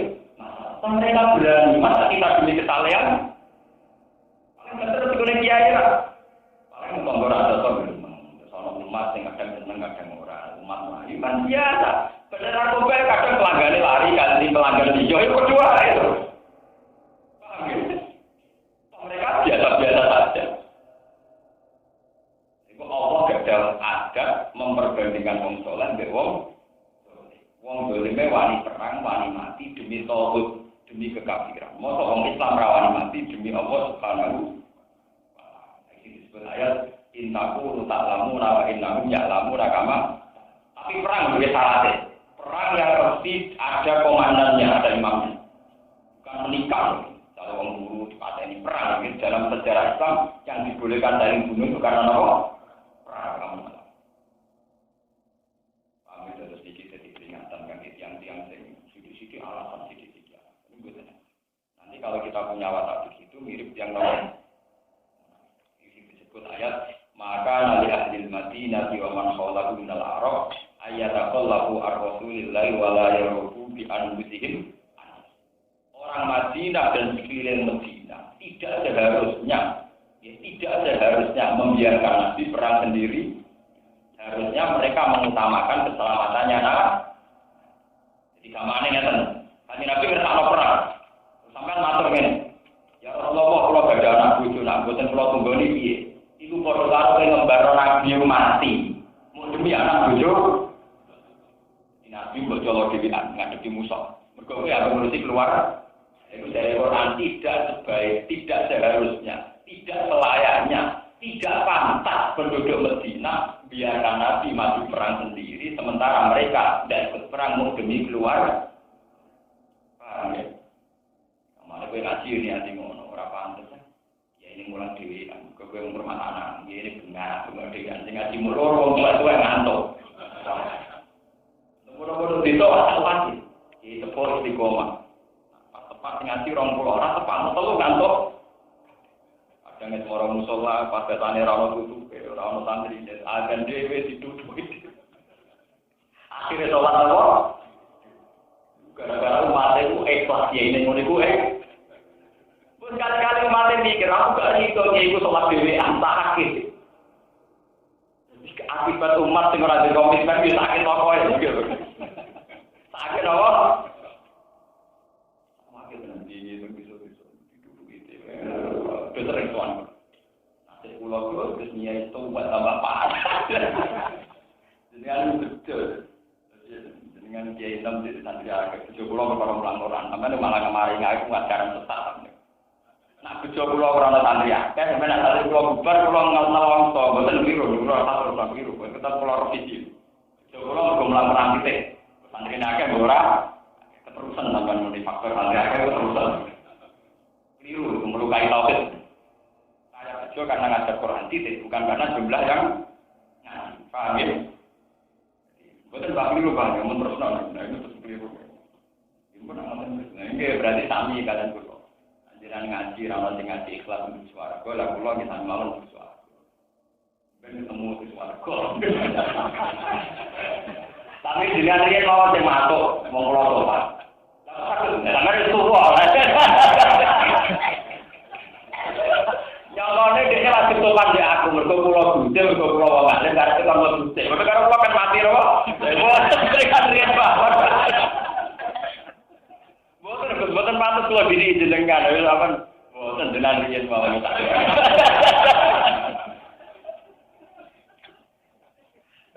Mereka berani, masa kita beli kesalahan? Paling betul sebetulnya kiai lah. Paling mengkonggor ada soal umat yang kadang seneng kadang orang umat lagi kan biasa. Benar narkoba kadang pelanggan lari ganti pelanggan hijau itu kedua itu. Paham ya? Mereka biasa-biasa saja. Itu Allah gagal ada memperbandingkan wong soleh dengan wong dolime wani perang wani mati demi tauhid. Demi kekafiran. Masa orang Islam rawani mati demi Allah Subhanahu wa ta'ala. Ini disebut ayat intaku ta'lamu wa innahum ya'lamu kama. Tapi perang sebagai syaratnya. Perang yang pasti ada komandannya, ada imamnya. Bukan menikah. Kalau orang guru dipateni perang ini dalam sejarah Islam yang dibolehkan dari bunuh itu karena apa? Perang kamu. Kami sudah sedikit peringatan bagi tiang-tiang sing alasan sedikit. Nanti kalau kita punya watak begitu mirip yang lain. Ini disebut ayat maka nali ahlil Madinah wa man khawlahu minal Arab ayataqallahu ar-rasulillahi wa la yarufu bi anfusihim. Orang Madinah dan sekeliling Madinah tidak seharusnya membiarkan Nabi perang sendiri. Harusnya mereka mengutamakan keselamatannya Jadi kamane ngeten. Kanjeng Nabi ngersakno perang. Sampai matur ngene. Ya Rasulullah kula badhe anak bojo nak boten kula tunggoni piye. Iku padha karo ngembarno Nabi mati. Mun demi anak bojo. Nabi kok jolo dhewean ngadepi musuh. Mergo kuwi arep ngurusi keluar. Itu dari Quran tidak seharusnya, tidak selayaknya, tidak pantas penduduk Madinah biarkan Nabi mati perang sendiri sementara mereka tidak ikut perang mau demi keluar. Paham ya? Malah gue ngaji ini hati ngono, ora pantes. Ya ini mulang dhewe kan, kowe umur matana, ya ini benar dewe kan ngaji mulur wong tuwa ngantuk. Nomor-nomor itu asal lagi. Iki tepo istiqomah. Pas tepat ngaji 20 ora tepat telu ngantuk. Kadang nek ora musala pas betane ra ono tutupe, ora ono santri, agan dhewe ditutupi. Akhire salat apa? Gara-gara umat itu ikhlas ya ini ngono iku pun kali-kali umat mikir aku gak iso iku salat dhewe tak akeh. Akibat umat sing ora dikomitmen bisa sakit pokoke gitu. Sakit apa? Makin nanti itu bisa duduk itu. Sering tuan. Nanti pulau terus niat itu buat tambah panas. Dengan betul. Dengan kiai enam di nanti agak tujuh pulau berkorong pelan-pelan. Namanya malah kemarin aku ngajaran sesat. Nah tujuh pulau orang santri akeh, sebenarnya santri pulau bubar pulau ngelong so, betul biru, pulau satu pulau biru, kita pulau revisi. Tujuh pulau bergumlang perang titik. Santri akeh beberapa keterusan sampai multi faktor santri akeh keterusan. Biru itu melukai tauhid. Saya betul karena ngajar Quran titik, bukan karena jumlah yang paham ya? Betul bang biru bang, yang meneruskan, nah itu terus biru. Ini berarti sami kalian pulau. Jangan ngaji, ramal ngaji ikhlas untuk suara. Kau lah pulau kita malam untuk suara. Ben ketemu untuk suara. Tapi dengan dia mau masuk, mau keluar pak. Karena itu wah. Yang lainnya dia lagi topan di aku, mereka pulau bute, mereka pulau nggak ada kita mau bute. Mereka pulau kan mati loh. Mereka dia pak. Bosan Mboten pantes kula diri jenengan, wis sampean mboten jenengan riyen mawon tak.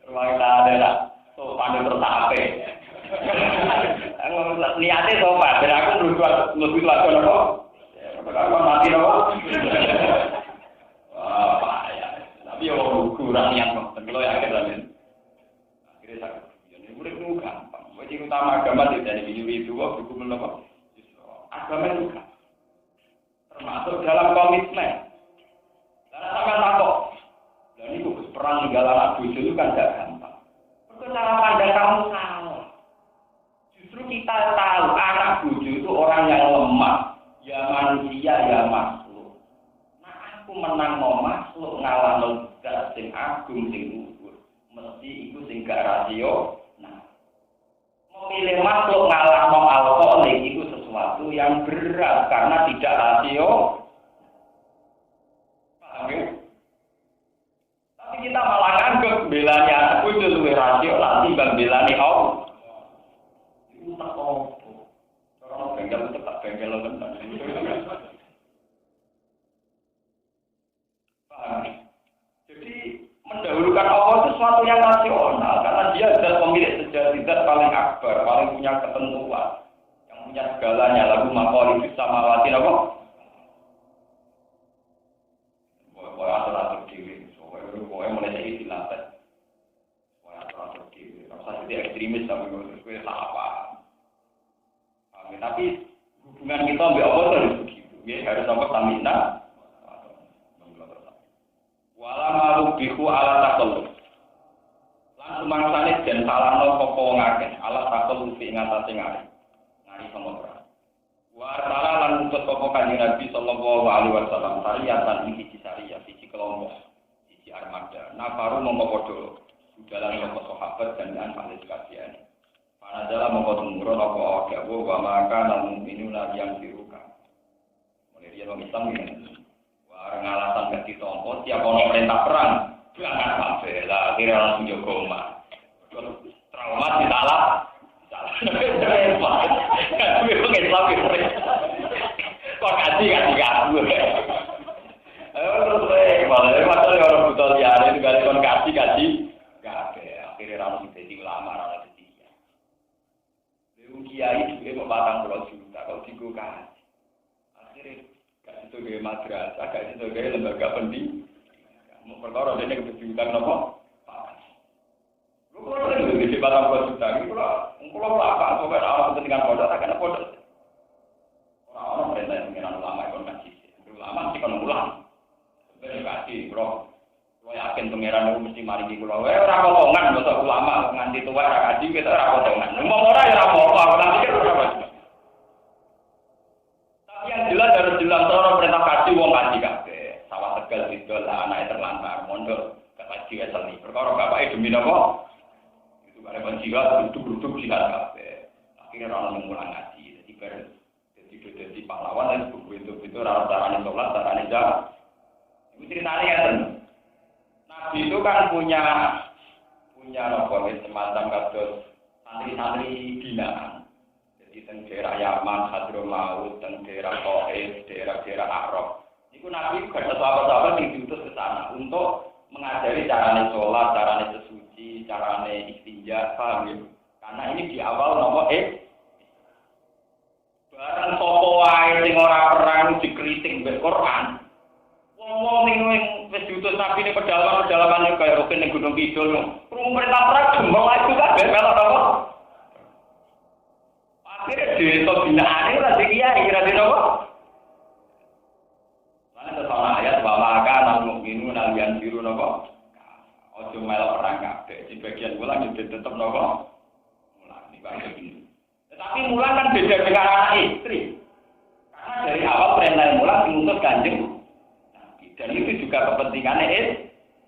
Ruang ada lah, sopan terus ape. Niatnya sopan, dan aku lebih lakukan apa? Aku mati apa? Wah, ya. Tapi ya kurang niat kok. Tapi lo yakin lah men. Akhirnya sakit. Ini udah gampang. Wajib utama agama tidak ini itu kok buku menapa? Agama itu kan. Termasuk dalam komitmen. Karena sampai takut. Dan itu perang tinggal anak bujuk itu kan tidak gampang. Itu cara pandang kamu salah. Justru kita tahu anak bujuk itu orang yang lemah. Ya manusia, ya makhluk. Nah aku menang mau makhluk ngalah lega sing agung sing luhur. Mesti itu sing gak rasio. Nah, memilih makhluk ngalah mau alkoholik itu sesuatu yang berat karena tidak rasio. Paham ya? Tapi kita malah nganggep belanya anak bujuk lebih rasio nanti bang belani Allah. Itu tak apa. Orang bengkel itu tetap bengkel tenan. Jadi mendahulukan Allah itu sesuatu yang rasional karena dia adalah pemilik sejati zat paling akbar, paling punya ketentuan, yang punya segalanya. Lagu maqali fis samawati apa? Boleh atur diri, boleh mulai dari dilatih. Boleh atur diri. Rasa jadi ekstremis tapi gue apa? Tapi hubungan kita ambil Allah harus begitu, ya harus sampai stamina. Wala marubihu ala takalluf. Lan sumangsane den salahno sapa wong akeh, ala takalluf ing atase ngari samodra. Wa ta'ala lan utus sapa kanjeng Nabi sallallahu alaihi wasallam sariyatan iki sariyah siji kelompok, siji armada. Nafaru mongko padha dalan sapa sahabat dan ahli sekalian. Mana dalam mengkotum murah apa agak wa maka namun minuna yang diruka. Mulai dia orang Islam ini, warang alasan gak ditompo, tiap orang perintah perang, jangan sampai lah akhirnya langsung jogoma. Trauma salah. Tapi bukan Islam itu. Kok kasih aku. Masalah orang buta liar itu kali kon kasih. Akhirnya langsung jadi ulama. Kiai juga mau batang pulau juta kalau tiga kali. Akhirnya gak itu gaya madrasah, gak itu gaya lembaga pendidikan. Mau perkara ini kebetulan apa? Lu kalau itu di batang pulau juta, kalau apa? Pokoknya orang kepentingan pondok, tak kena pondok. Orang perintah yang mengenal ulama itu kan sih. Ulama sih kan ulang. Sebenarnya kasih, bro. Lo yakin pangeran itu mesti mari di pulau. Orang potongan, masa ulama nganti tua kaji kita orang potongan. Ngomong orang ya apa-apa, nanti kita apa? Tapi yang jelas harus jelas orang perintah kaji wong kaji kabeh. Sawah Tegal itu lah anaknya terlantar mondok gak kaji asli. Perkara bapake demi napa? Itu bare penjiwa duduk-duduk jihad kabeh. Akhirnya orang mulang ngaji. Jadi pahlawan dan buku itu ora carane salat, carane jalan. Itu ceritanya ya, Nabi itu kan punya semacam kados santri-santri binaan. Jadi di daerah Yaman, Hadramaut, di daerah Taif, daerah-daerah Arab. Itu Nabi juga ada sahabat-sahabat yang diutus ke sana untuk mengajari carane sholat, carane sesuci, carane istinja, paham ya? Karena ini di awal nomor barang sapa wae sing ora perang dikritik mbek Quran. Wong ning wis diutus Nabi ning pedalaman kaya roken ning Gunung Kidul. Krungu perintah perang gembel iku kabeh melok apa? Akhire desa binaane ora dikiai kira-kira apa? Lan ana ayat wa maka nang mukminu nang yen biru napa? Ojo melok perang kabeh. Di bagian kula tetep napa? Mulan iki bagian. Tetapi mulan kan beda dengan anak istri. Karena dari awal perintah mulan diutus Kanjeng. Dan itu juga kepentingannya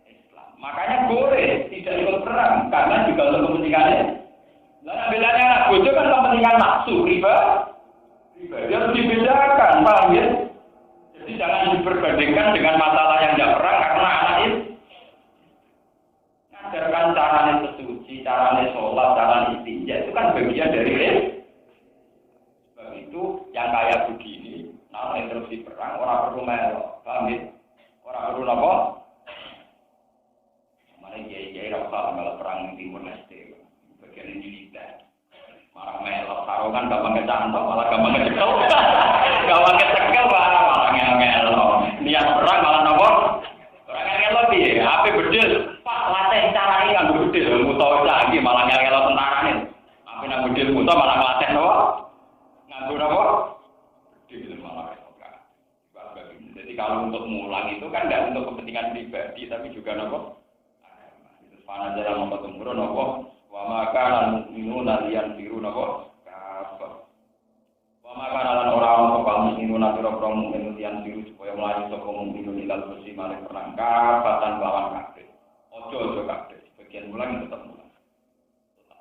Islam. Makanya boleh tidak ikut perang karena juga untuk kepentingannya. Nah, bedanya anak bojo kan kepentingan nafsu, riba. Dia harus dibedakan, paham ya? Jadi jangan diperbandingkan dengan masalah yang tidak perang karena anak itu ngajarkan caranya sesuci, caranya sholat, caranya istinja itu kan bagian dari Sebab itu yang kayak begini, nah interupsi perang orang perlu melok, paham ya? Orang perlu apa? Mana kiai-kiai rasa kalau perang di Timur Leste, bagian militer, malah melok sarungan gampang kecantol, malah gampang kecekel, gampang kecekel malah ngel-ngel, niat perang malah nopo, orang ngel-ngel lebih, apa bedil, pak latih cara ini nggak bedil, musuh lagi malah ngel-ngel tentara nih, apa nggak bedil musuh malah ngelatih nopo, nganggur nopo, bedil malah jadi kalau untuk mulang itu kan nggak untuk kepentingan pribadi tapi juga nopo. Mana jalan nopo temurun nopo. Wa maka lan mukminu nalian biru nopo. Kafa. Wa maka lan orang nopo mukminu natiro promo menutian biru supaya melayu sapa mukminu ilal bersih malih perang kafatan lawan kabeh. Ojo kabeh. Bagian mulang tetap mulang.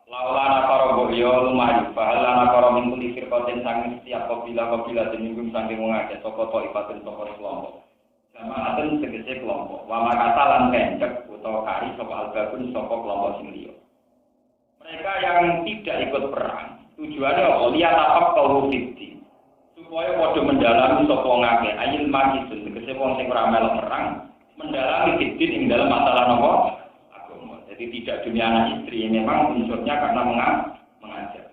Laulana para boyo lumayu, fahalana para minggu dikir koten sanging setiap kopila deninggung sanging mengake soko to ibatin soko kelompok. Jama'atun tegese kelompok, wama katalan kencek utawa kari soko albabun soko kelompok sing liya. Mereka yang tidak ikut perang, tujuannya apa? Lihat apa kau fiti. Supaya padha mendalami soko ngake, ayil makisun tegese wong sing ora melok perang, mendalami fitin ing dalam masalah nopo? Jadi tidak dunia anak istri, memang unsurnya karena mengajar.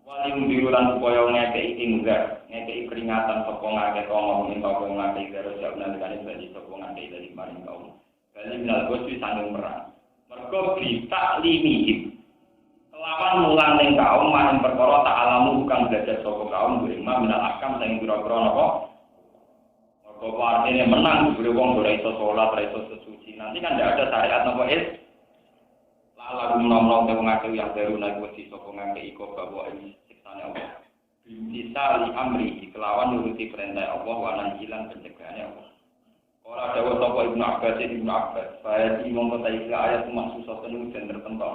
Walim birulan supaya ngekei tinggal, ngekei peringatan sopong ngake kaum ngomongin kaum ngake terus jauh nalikane bagi sopong ngake dari maring kaum. Kali minal goswi sanggung merang. Mergo bisa limihim. Kelawan mulang ning kaum maring perkara tak alamu bukan belajar sopong kaum berima minal akam sing pira-pira napa. Mergo artine menang diberi wong ora iso salat, ora iso sesuci. Nanti kan tidak ada syariat napa lalu menolong mengakui yang baru naik wasi sokong ngake iko bahwa ini siksanya Allah. Bisa li amri kelawan nuruti perintah Allah wanan hilang pencegahannya Allah. Orang Jawa sokong Ibnu Abbas. Saya di mengkotai ayat maksud penuh dan tertentu.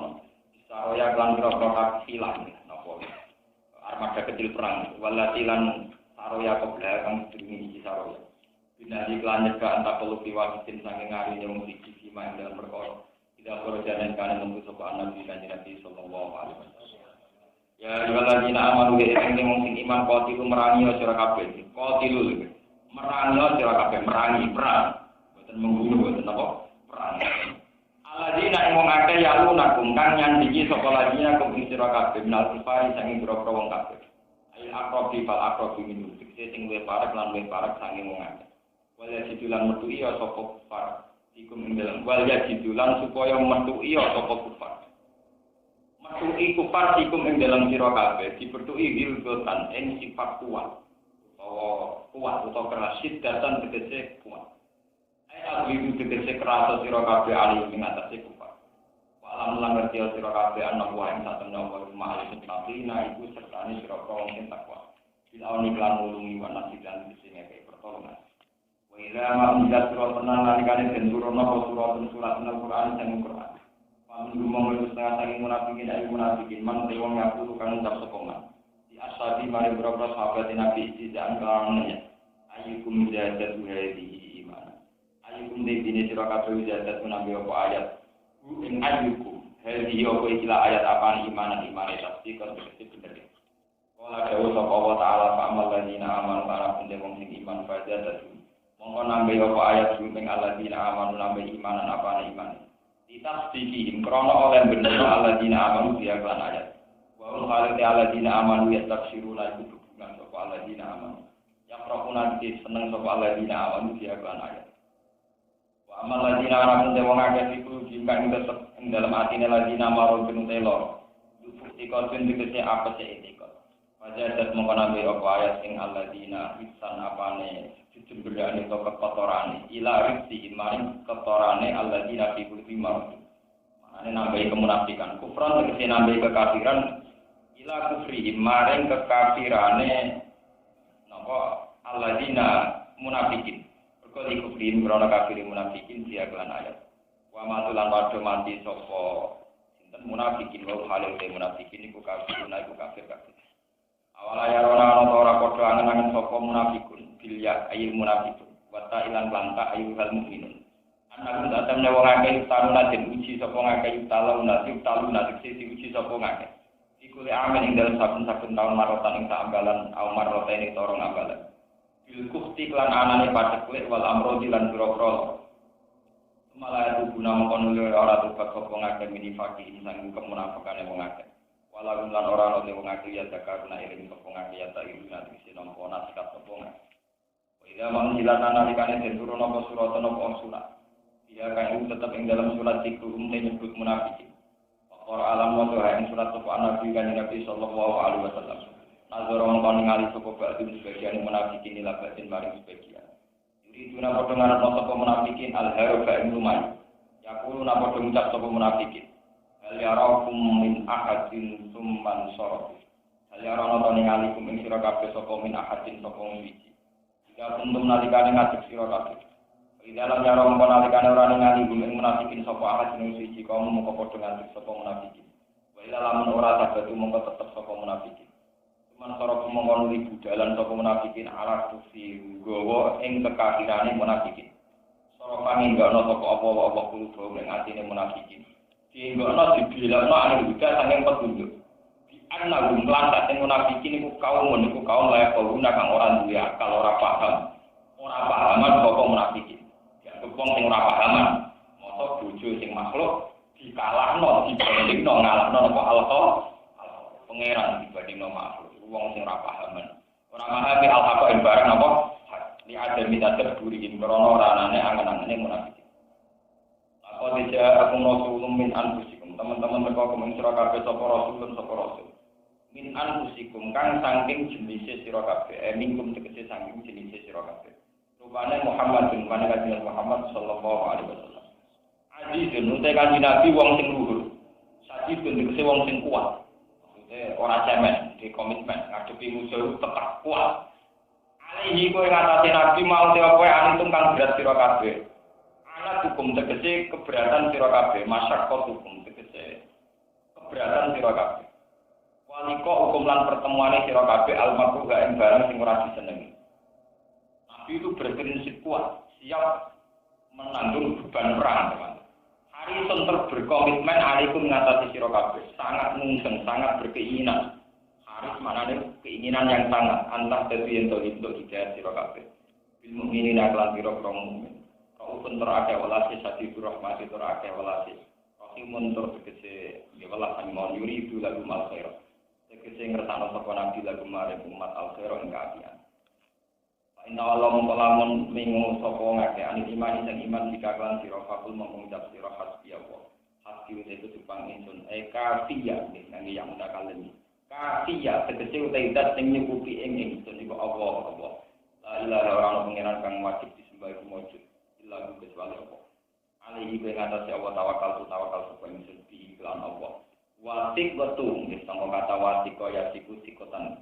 Saroya kelan kira-kira hilang. Nopo armada kecil perang. Walatilan saroya kebelakang sedurungi saroya. Bina di kelan nyegah antah perlu diwasitin sanging ngari yang memiliki sima yang dalam perkara. Tidak perlu jalan kanan untuk sopan Nabi sallallahu alaihi wasallam. Ya waladina amanu bi ing mung iman qatilu merangi sira kabeh. Qatilu merangi sira kabeh, merangi perang. Boten membunuh boten apa? Perang. Aladina ing wong akeh ya lunakum kang nyandingi sapa ladina kum sira kabeh minal kufari sanging pira-pira wong kabeh. Ail aqrabi fal aqrabi minum dikse sing luwih parek lan luwih parek sanging wong akeh. Wala sidulan metu iya sapa kufar. Ikum ing dalam wal yajidulan supaya metuki sapa kufar. Metuki kufar ikum ing dalam sira kabeh dipertuki hilgotan ing sifat kuat. Kuat utawa keras datan tegese kuat. Ai agli tegese keras sira kabeh ali ing atase kufar. Walam lan ngerti sira kabeh ana wae ing satemene wa ma'al sinafina iku sertane sira kabeh sing takwa. Dilawan iklan nulungi wa nasilan sing ngeke pertolongan. Ila ma'unjat surat tenang nalikane den turun apa surat Al-Qur'an sang Qur'an. Pamun dumong setengah saking munafikin man wong ngaku kang ucap sokongan. Di asabi mari berapa sahabat Nabi tidak angkalane. Ayyukum jadatu hadhihi iman. Ayyukum dene sira kabeh jadat menawi apa ayat. Bu ing ayyukum hadhihi apa ikilah ayat apaan iman tasdik kan bener. Wala dawu sapa wa ta'ala fa amal ladina amanu para pun wong sing iman fajadatu. Mongko nambah apa ayat sing alladzina amanu nambah imanan apane iman. Ditasdiki krono oleh bener alladzina amanu dia kan ayat. Wa hum khalid alladzina amanu yastabshiruna iku hubungan sapa alladzina amanu. Yang prokuna di seneng sapa alladzina amanu dia kan ayat. Wa amal ladzina amanu wong akeh iku jingkang ing dalam atine ladzina marun penutelo. Bukti konten dikese apa sih ini kok. Wajadat mongko nambah apa ayat sing alladzina ihsan apane jumbrane to kekotorane ila rizki maring kekotorane alladzina fi kulli marad. Mane nambahi kemunafikan, kufran tegese nambahi kekafiran ila kufri maring kekafirane napa alladzina munafikin. Perkara kufri krana kafir munafikin dia kelan ayat. Wa matulan padha mati sapa sinten munafikin wa halil munafikin iku kafir kafir. Awalaya rona ora padha angen-angen sapa munafikun bilya ayil munafikun wa ta'ilan lanta ayyuhal mukminun. Anak datamne wong akeh taruna den uji sapa ngakeh taluna sing taluna sing diuji sapa ngakeh. Fikul amin ing dalam saben-saben tahun marotan ing tak ambalan au marotan ing torong ambalan. Bil kufti lan anane paceklik wal amrodi lan pira-pira. Malah itu guna mengkono ora tobat sapa ngakeh minifaki insang kemunafakane wong akeh. Walau lan ora ono wong akeh ya zakaruna iring sapa ngakeh ya tak ibu nanti sing nampa nasihat sapa ngakeh. Wa ila man jilatan nalikane den turun apa surat apa surat. Dia kan tetap ing dalam surat iku menyebut munafikin. Ora alam wa tuhan surat sapa Nabi Nabi sallallahu alaihi wasallam. Nazar mongkon ningali sapa badhe sebagian munafikin ila batin maring sebagian. Yuri tuna padha ngarep sapa munafikin al-haru ka lumai. Yaqulu napa padha ngucap sapa munafikin. Hal yarakum min ahadin summan sorof. Hal yarana ningali kum ing sira kabeh sapa min ahadin sapa wiji. Jika pun nalikane ngadeg sira kabeh. Di dalam yara mengkonalikane ora ningali kum ing munafikin sapa ahadin wiji kaum moko padha ngadeg sapa munafikin. Wa ila lamun ora tabatu mongko tetep sapa munafikin. Man sorof mongko nuli budalan sapa munafikin ala kufi gowo ing kekafirane munafikin. Sorofane enggak ono sapa apa-apa kulo ing atine munafikin. Enggak ono dibilakno ane budak saking petunjuk. Di ana lan sak munafikin iku kaum layak guna kang ora duwe akal ora paham. Ora pahaman sapa munafikin. Dianggep wong sing ora pahaman. Mosok bojo sing makhluk dikalahno dibandingno ngalahno apa Allah. Pangeran dibandingno makhluk. Wong sing ora pahaman. Ora memahami al-haqa ing barang apa? Li ada mitater buriin krana ora anane angen-angene munafikin. Apa dijak aku rasulun min anfusikum. Teman-teman teko kumeng sira kabeh sapa rasul. Min anfusikum kang saking jenise sira kabeh. Mingkum tegese saking jenise sira kabeh. Rupane Muhammadun kanjeng Muhammad sallallahu alaihi wasallam. Azizun uta kanjeng Nabi wong sing luhur. Sajidun tegese wong sing kuat. Ora cemen, di komitmen ngadepi musuh tetap kuat. Alihi kowe ngatasi Nabi mau te kowe antum kang berat sira kabeh. Ana hukum tegese keberatan sira kabeh, masyarakat hukum tegese keberatan sira kabeh. Waliko hukum lan pertemuane sira kabeh al-makruh ing barang sing ora disenengi. Nabi itu berprinsip kuat, siap menanggung beban perang, teman. Harison berkomitmen alaikum ngatasi sira kabeh, sangat mungseng, sangat berkeinginan. Harus manane keinginan yang sangat antah dadi ento hidayah sira kabeh. Bil mukminina lan pira-pira mukmin. Raufun terake walasi sadi rahmati terake walasi. Rahimun tegese ya welas mon yuri itu lagu mal khair. Tegese ngersano sapa nabi lagu maring umat al khair ing kaapian. Inna Allah mengkolamun minggu sopo ngake anis iman dan iman jika klan siro fakul mengucap siro hasbi Allah hasbi itu Jepang insun kafiyah nanti yang mudah kalian kafiyah tegesi utaidat yang nyukupi ingin insun itu Allah la ilaha orang pengiran kang wajib disembah itu mojud illa kecuali Allah alihi bengatasi Allah tawakal sopo insun di klan Allah wasik betul sama kata wasiko yasiku sikotan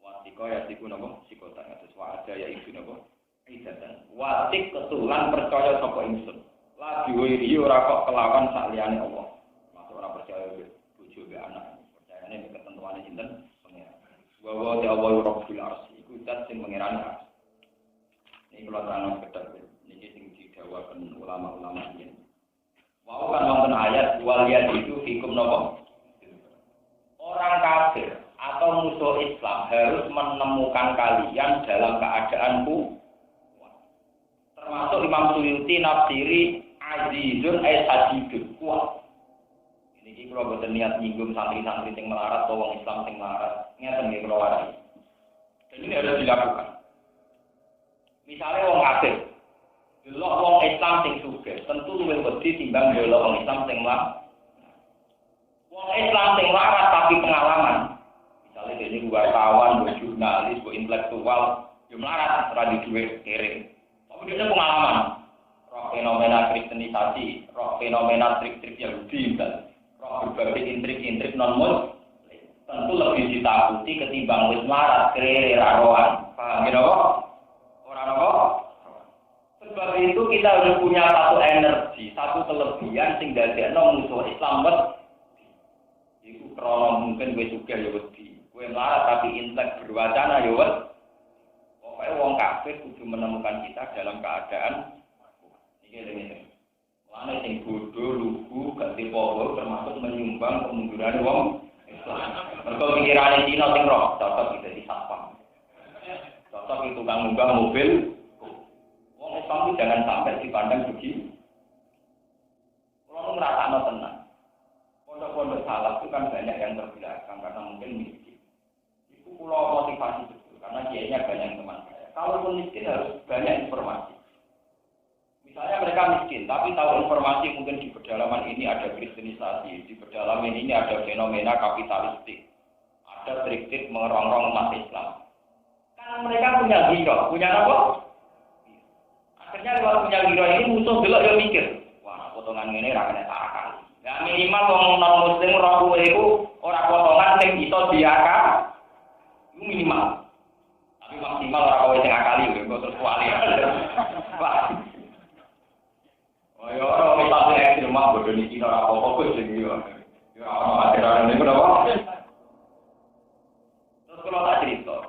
wasiko yasiku napa sikotan atus ada ya ibu napa idatan wasik ketulan percaya sapa ingsun lagi wiri ora kok kelawan sak liyane Allah masuk ora percaya bojo be anak percayane ketentuane sinten pengen wa ya Allah rabbul arsy iku zat sing mengirani iki kula terang kedah niki sing didhawuhaken ulama-ulama yen wau kan wonten ayat wal yadidu fikum napa orang kafir atau musuh Islam harus menemukan kalian dalam keadaanku. Termasuk Imam Suyuti nafsiri azizun sadidun kuat. Ini kalau boten niat nyinggung santri-santri yang melarat atau orang Islam yang melarat, ngeten nggih kula warai. Dan ini harus dilakukan. Misalnya wong kafir, delok wong Islam sing sugih, tentu luwih wedi timbang delok wong Islam sing melarat. Wong Islam sing melarat tapi pengalaman misalnya ini wartawan, jurnalis, intelektual, yang melarat, terlalu duit, kere. Tapi dia pengalaman, roh fenomena kristenisasi, roh fenomena trik-trik Yahudi, roh berbagai intrik-intrik non-muslim, tentu lebih ditakuti ketimbang wis melarat, kere, raroan. Paham ya, orang apa? Sebab itu kita harus punya satu energi, satu kelebihan sing dadekno musuh Islam iku krono mungkin wis sugih ya wedi. Kowe melarat tapi intelek berwacana ya wes. Pokoke wong kafir kudu menemukan kita dalam keadaan iki lho. Mulane sing bodho, lugu, ganti power termasuk menyumbang kemunduran wong Mergo pikirane Cina sing roh, cocok iki dadi satpam. Cocok itu tukang mobil. Wong Islam itu jangan sampai dipandang begini. Kalau ngerasakno tenang. Pondok-pondok salaf itu kan banyak yang terbelakang karena mungkin miskin. Itu pulau motivasi betul karena kiainya banyak teman saya. Kalaupun miskin harus banyak informasi. Misalnya mereka miskin, tapi tahu informasi mungkin di pedalaman ini ada kristenisasi, di pedalaman ini ada fenomena kapitalistik, ada trik-trik mengerongrong umat Islam. Kan mereka punya giro, punya apa? Akhirnya kalau punya giro ini musuh belok ya mikir, wah potongan ini rakyatnya tak akan. Ya minimal wong non muslim roh itu orang potongan yang iso diakal, itu minimal. Tapi maksimal orang kowe sing akali lho, terus kuali. Wah. Oh ya ora kita lek di rumah bodoh niki ora apa-apa kok sing yo. Ya ora aturan niku napa. Terus kalau tak cerita,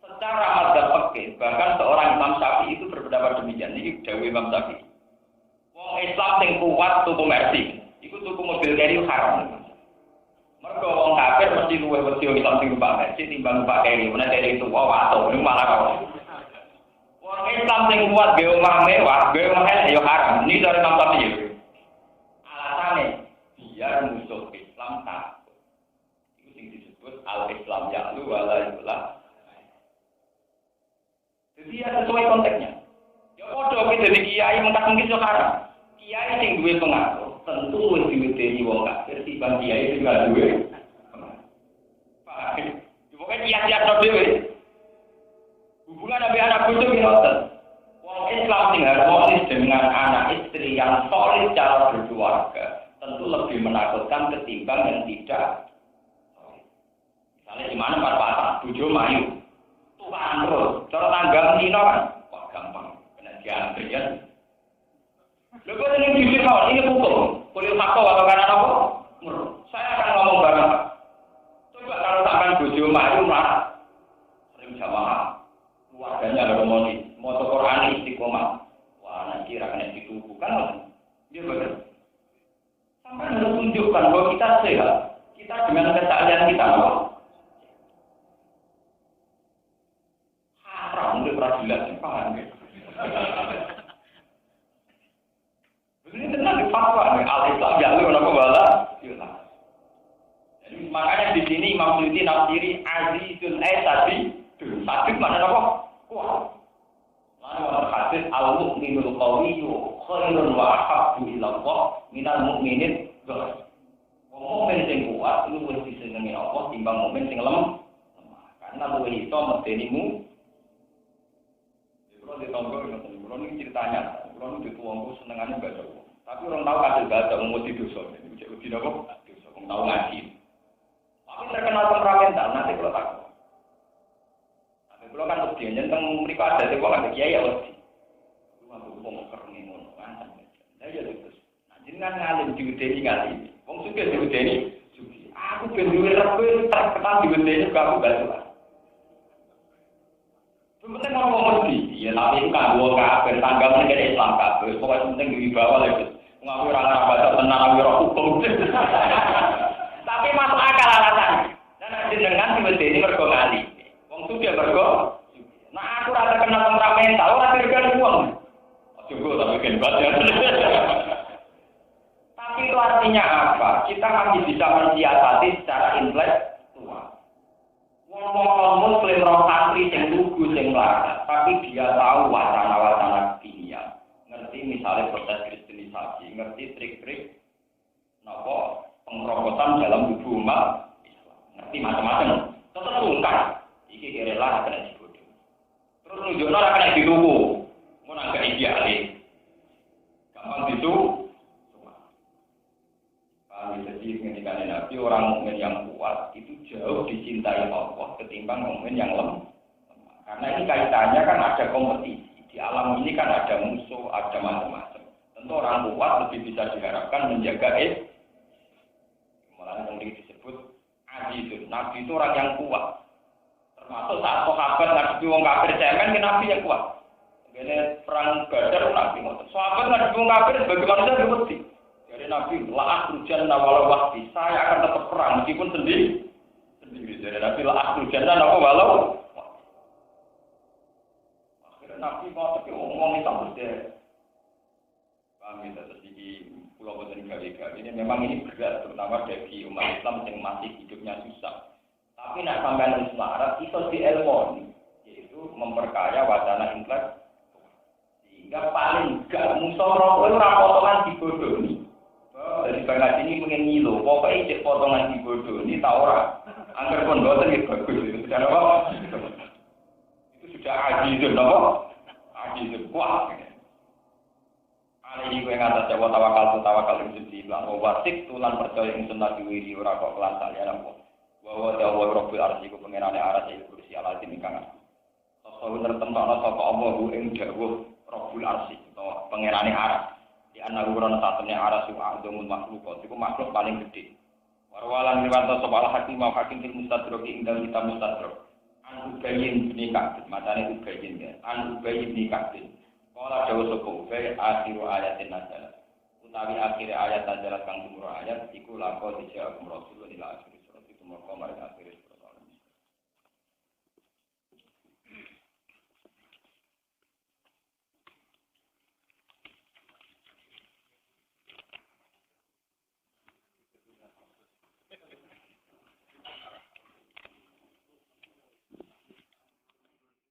secara madzhab fikih bahkan seorang Imam Syafi'i itu berpendapat demikian. Ini dawuh Imam Syafi'i. Wong Islam sing kuat tuku mercy, iku tuku mobil keri haram. Mergo wong kafir mesti luwih wedi Islam sing numpak mercy timbang numpak keri. Menawa keri itu wato, niku malah kok. Wong Islam sing kuat ge omah mewah, ge omah elek ya haram. Ini dari Imam Syafi'i. Alasane biar musuh Islam takut. Itu sing disebut al-Islam ya'lu wa la yu'la. Jadi ya sesuai konteksnya. Ya padha iki dadi kiai mentak-mengki yo haram. Kiai sing duwe pengaruh tentu wis diwedeni wong kafir timbang kiai sing gak duwe. Pak, pokoke kiai-kiai tok dhewe. Hubungan Nabi anak bojo ngoten. Wong Islam sing harmonis dengan anak istri yang solid cara berkeluarga tentu lebih menakutkan ketimbang yang tidak. Misalnya di mana pas-pasan bojo mayu. Tuhan terus, cara tanggal Cina kan, wah gampang, kena diantri ya. Lho kok ini jujur kawan, ini hukum. Kuliah fakta atau karena apa? Saya akan ngomong barang. Coba kalau sampai bojo mayu malah sering jamaah. Keluarganya ada komodi, motor Quran istiqomah. Wah, nanti rakyatnya ditubuh kan? Dia betul. Sampai harus tunjukkan bahwa kita sehat. Kita dengan kesalahan kita apa? Haram untuk peradilan, paham ya? Ini tenang di fatwa, al-Islam ya lu kenapa bala? Jadi makanya di sini Imam Suyuti nafsiri Azizul tadi, sakit mana apa? Wah, lalu hadis al-mu'minul qawiyyu khairun wa ahabbu ila Allah minal mu'minin dhaf. Mukmin sing kuat itu wis disenengi Allah timbang mukmin sing lemah. Karena luwih iso medenimu. Kalau ditonggo ngoten, kula niki ceritanya, kula niku dituwangku senengane baca. Tapi orang tahu kasil baca umuti dosa. Iki uji napa? Dosa. Wong tahu ngaji. Tapi terkenal temperamental nanti kalau tak. Kalau kan wedi tentang mriku ada sing kok ada kiai ya wedi. Cuma wong kereng ngono kan. Lah ya terus. Nah jenengan ngalim diwedeni ngalim. Wong sugih diwedeni sugih. Aku ben duwe rebe terkenal diwedeni karo baca. Penting ngomong wedi. Ya tapi itu kan wong kafir tanggal ning Islam kabeh. Pokoke penting dibawa lho. Ngaku ora baca tenan ora hukum. Tapi masuk akal alasan. Dan jenengan diwedeni mergo ngalim. Sudah bergo. Nah aku rasa kena temperamental, ora dirgani wong. Coba tapi kenbat ya. Tapi itu artinya apa? Kita masih bisa mensiasati secara intelektual. Wong-wong muslim roh santri sing lugu sing melarat, tapi dia tahu wacana-wacana dunia. Ngerti misalnya proses kristenisasi, ngerti trik-trik napa pengerobosan dalam tubuh umat Islam. Ngerti macam-macam. Tetap sungkan. Iki kira lah kena dibodoh. Terus nunjukno ora kena dituku. Mun agak idealis. Gampang itu. Kami jadi ketika Nabi orang mukmin yang kuat itu jauh dicintai Allah ketimbang mukmin yang lemah. Karena ini kaitannya kan ada kompetisi. Di alam ini kan ada musuh, ada macam-macam. Tentu orang kuat lebih bisa diharapkan menjaga malah yang disebut Azizun. Nabi itu orang yang kuat. Termasuk saat sahabat ngadepi wong kafir cemen ke Nabi yang kuat. Ini perang Badar Nabi ngoten. Sahabat ngadepi wong kafir sebagai manusia ngerti. Jadi Nabi la'ah hujan nawala wahdi. Saya akan tetap perang meskipun sendiri. Jadi Nabi lah aku jannah apa walau. Akhirnya Nabi mau tapi ngomong itu mesti. Kami tetap di pulau Boten Gawe-gawe ini memang ini berat terutama bagi umat Islam yang masih hidupnya susah. Tapi nak sampai selaras itu dielmoni yaitu memperkaya wacana intelek sehingga paling gak musorok itu potongan dibodohi. Dari bagian ini pengen ngilu, pokoknya cek potongan dibodohi tak ora. Angger pun boten ya bagus itu sudah apa? Itu sudah ajizun apa? Ajizun kuat. Ini gue ngatas Jawa tawakal itu dibilang bahwa wasik tulan percaya ing sunnah diwiri ora kok kelan saliyane apa. Bahwa Jawa Rabbul Arsy ku pengenane aras iku kursi alatin ingkang. Sosok tertentokno sapa Allah ing dawuh Rabbul Arsy utawa pengenane aras. Di ana urana satune aras iku azamul makhluk iku makhluk paling gedhe. Warwalan riwayat sapa hakim mau hakim fil mustadrak ing dalem kitab mustadrak. An ubayin nikah matane ubayin ya. An ubayin nikah. Kala dawa sapa ubai akhiru ayatin nazar. Utawi akhir ayat nazar kang tumur ayat iku lako dijawab Rasulullah ila akhir surat itu maka mari akhir